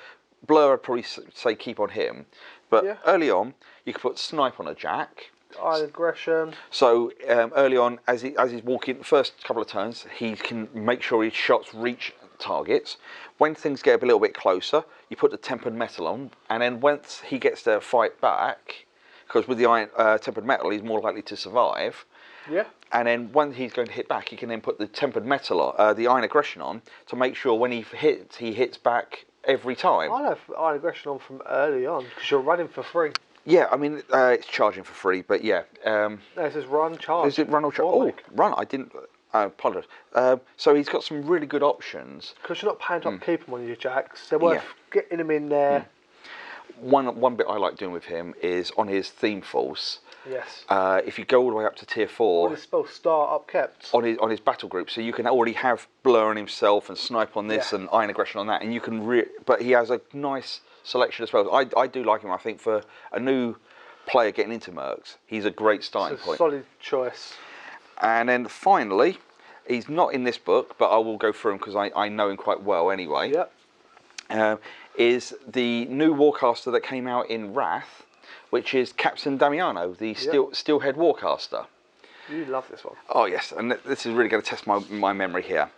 Blur, I'd probably say keep on him. But early on, you could put Snipe on a jack. Aggression. So early on, as he's walking, the first couple of turns, he can make sure his shots reach targets. When things get a little bit closer, you put the tempered metal on, and then once he gets to fight back, because with the iron tempered metal, he's more likely to survive. Yeah. And then when he's going to hit back, he can then put the tempered metal on, the iron aggression on, to make sure when he hits back every time. I have iron aggression on from early on because you're running for free. Yeah, I mean it's charging for free, but yeah. No, it says run charge. Is it run or charge? Oh, run! I didn't. I apologise. So he's got some really good options. Because you're not paying to upkeep him on your jacks. They're worth getting him in there. One bit I like doing with him is on his theme force. Yes. If you go all the way up to tier 4, all his spells start upkept on his battle group, so you can already have Blur on himself and Snipe on this and Iron Aggression on that, and you can. But he has a nice selection of spells. I do like him. I think for a new player getting into Mercs, he's a great starting point. Solid choice. And then finally, he's not in this book, but I will go through him because I know him quite well anyway. Yep. Is the new Warcaster that came out in Wrath, which is Captain Damiano, the Steelhead Warcaster. You love this one. Oh yes, and this is really going to test my memory here.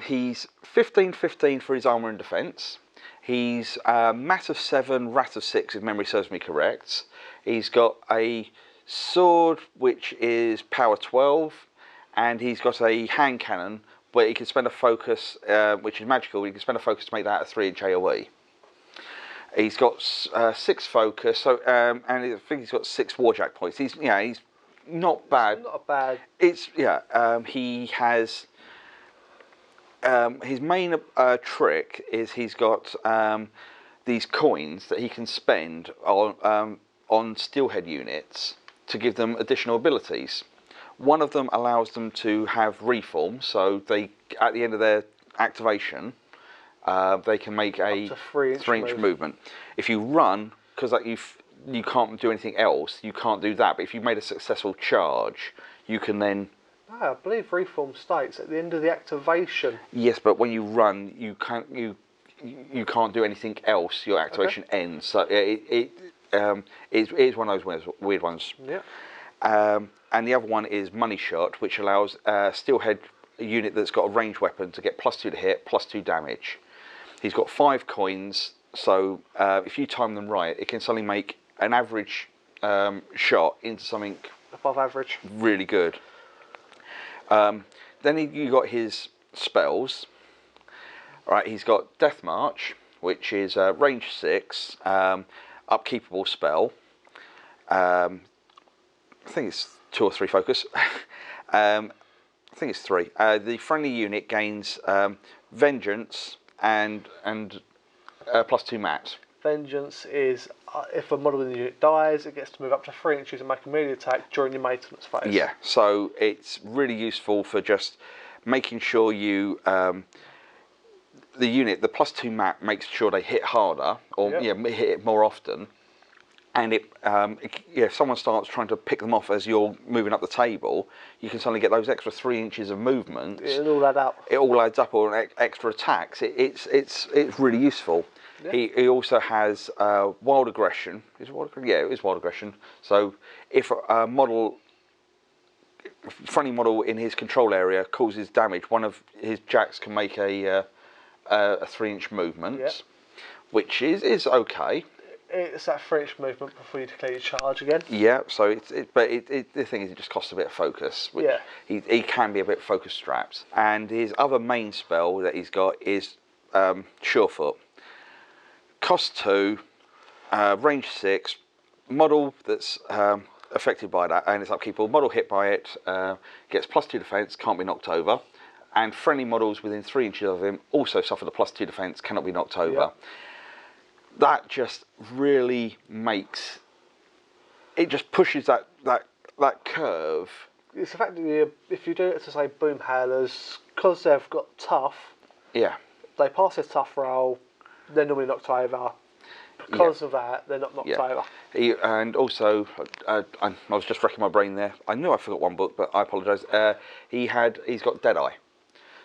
He's 15-15 for his armour and defence. He's Mat of 7, Rat of 6, if memory serves me correct. He's got a sword which is power 12, and he's got a hand cannon where he can spend a focus, which is magical. He can spend a focus to make that a 3-inch AoE. He's got 6 focus, so and I think he's got 6 warjack points. He's not bad. It's not a bad. It's he has his main trick is he's got these coins that he can spend on steelhead units to give them additional abilities. One of them allows them to have reform, so they at the end of their activation, they can make a 3-inch movement. If you run, because like you can't do anything else, you can't do that. But if you've made a successful charge, you can then. I believe reform states at the end of the activation. Yes, but when you run, you can't do anything else. Your activation ends. So it is one of those weird ones. Yeah. And the other one is Money Shot, which allows a steelhead unit that's got a ranged weapon to get +2 to hit, +2 damage. He's got 5 coins, so if you time them right, it can suddenly make an average shot into something above average, really good. Then you got his spells. Right, he's got Death March, which is range 6, upkeepable spell. I think it's 2 or 3 focus. I think it's 3. The friendly unit gains Vengeance and +2 mat. Vengeance is if a model in the unit dies, it gets to move up to 3 inches and make a melee attack during your maintenance phase. Yeah, so it's really useful for just making sure you the unit, the +2 mat makes sure they hit harder or hit it more often. And if someone starts trying to pick them off as you're moving up the table, you can suddenly get those extra 3 inches of movement. It'll all add up. It all adds up, or extra attacks. It's really useful. Yeah. He also has wild aggression. Is it wild aggression? Yeah, it is wild aggression. So if a friendly model in his control area causes damage, one of his jacks can make a 3-inch movement, which is okay. It's that 3-inch movement before you declare your charge again. Yeah, so the thing is, it just costs a bit of focus. Which he can be a bit focus strapped. And his other main spell that he's got is Surefoot. Cost 2, range 6, model that's affected by that, and it's upkeepable. Model hit by it gets +2 defense, can't be knocked over. And friendly models within 3 inches of him also suffer the +2 defense, cannot be knocked over. Yep. That just really makes it, just pushes that curve. It's the fact that if you do it to say Boomhowlers, because they've got tough, they pass their tough roll, they're normally knocked over. Because of that, they're not knocked over. And also, I was just racking my brain there. I knew I forgot one book, but I apologise. He's got Deadeye.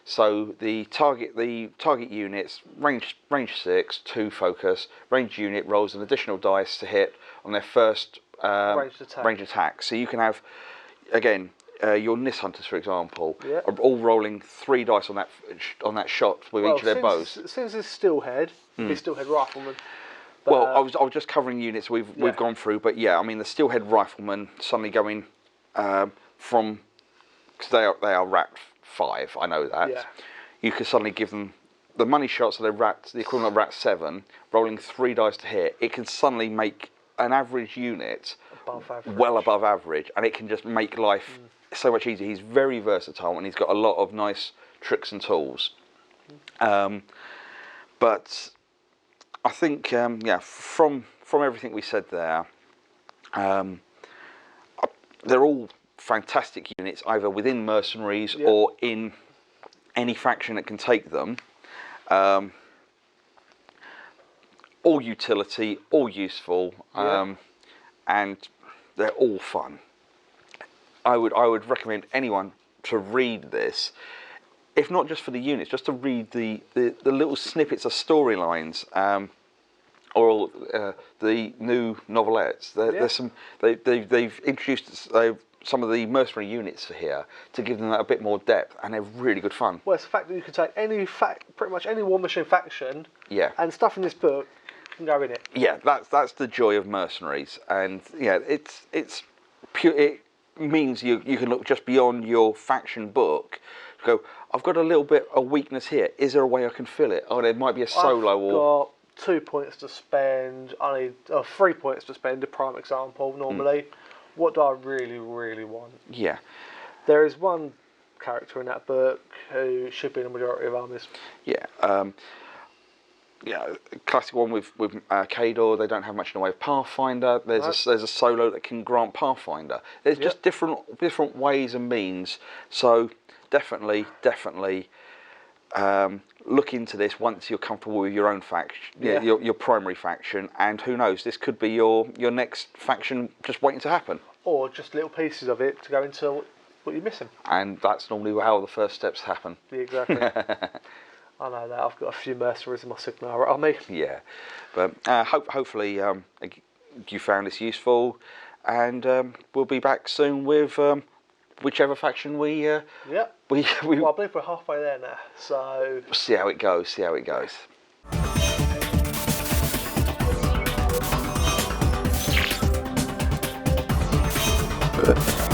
So the target units, range 6, 2 focus, range unit rolls an additional dice to hit on their first range attack. So you can have, again, your Nyss Hunters, for example, are all rolling 3 dice on that shot with each of their bows. Since it's Steelhead, it's Steelhead Rifleman. Well, I was just covering units we've gone through, but yeah, I mean the Steelhead Rifleman suddenly going from, because they are rat 5, I know that. Yeah. You could suddenly give them the money shots, so they're the equivalent of rat 7, rolling 3 dice to hit. It can suddenly make an average unit well above average, and it can just make life so much easier. He's very versatile, and he's got a lot of nice tricks and tools. But I think, from everything we said there, they're all fantastic units, either within Mercenaries or in any faction that can take them. All utility, all useful, and they're all fun. I would recommend anyone to read this, if not just for the units, just to read the little snippets of storylines, or the new novelettes. There's some they've introduced some of the mercenary units for here to give them that a bit more depth, and they're really good fun. Well, it's the fact that you can take pretty much any War Machine faction, and stuff in this book can go in it. Yeah, that's the joy of Mercenaries, and it's pure. It means you can look just beyond your faction book. Go, I've got a little bit of weakness here. Is there a way I can fill it? Oh, there might be a solo. I've got 2 points to spend. I need 3 points to spend. A prime example normally. What do I really, really want? Yeah. There is one character in that book who should be in the majority of armies. Yeah. Classic one with Cador. They don't have much in the way of Pathfinder. There's a solo that can grant Pathfinder. There's just different ways and means. So definitely. Look into this once you're comfortable with your own faction, your primary faction, and who knows, this could be your next faction just waiting to happen. Or just little pieces of it to go into what you're missing. And that's normally how the first steps happen. Yeah, exactly. I know that. I've got a few mercenaries in my Sigmar army. Yeah, but hopefully you found this useful, and we'll be back soon with whichever faction we. Well, I believe we're halfway there now, so see how it goes. Good.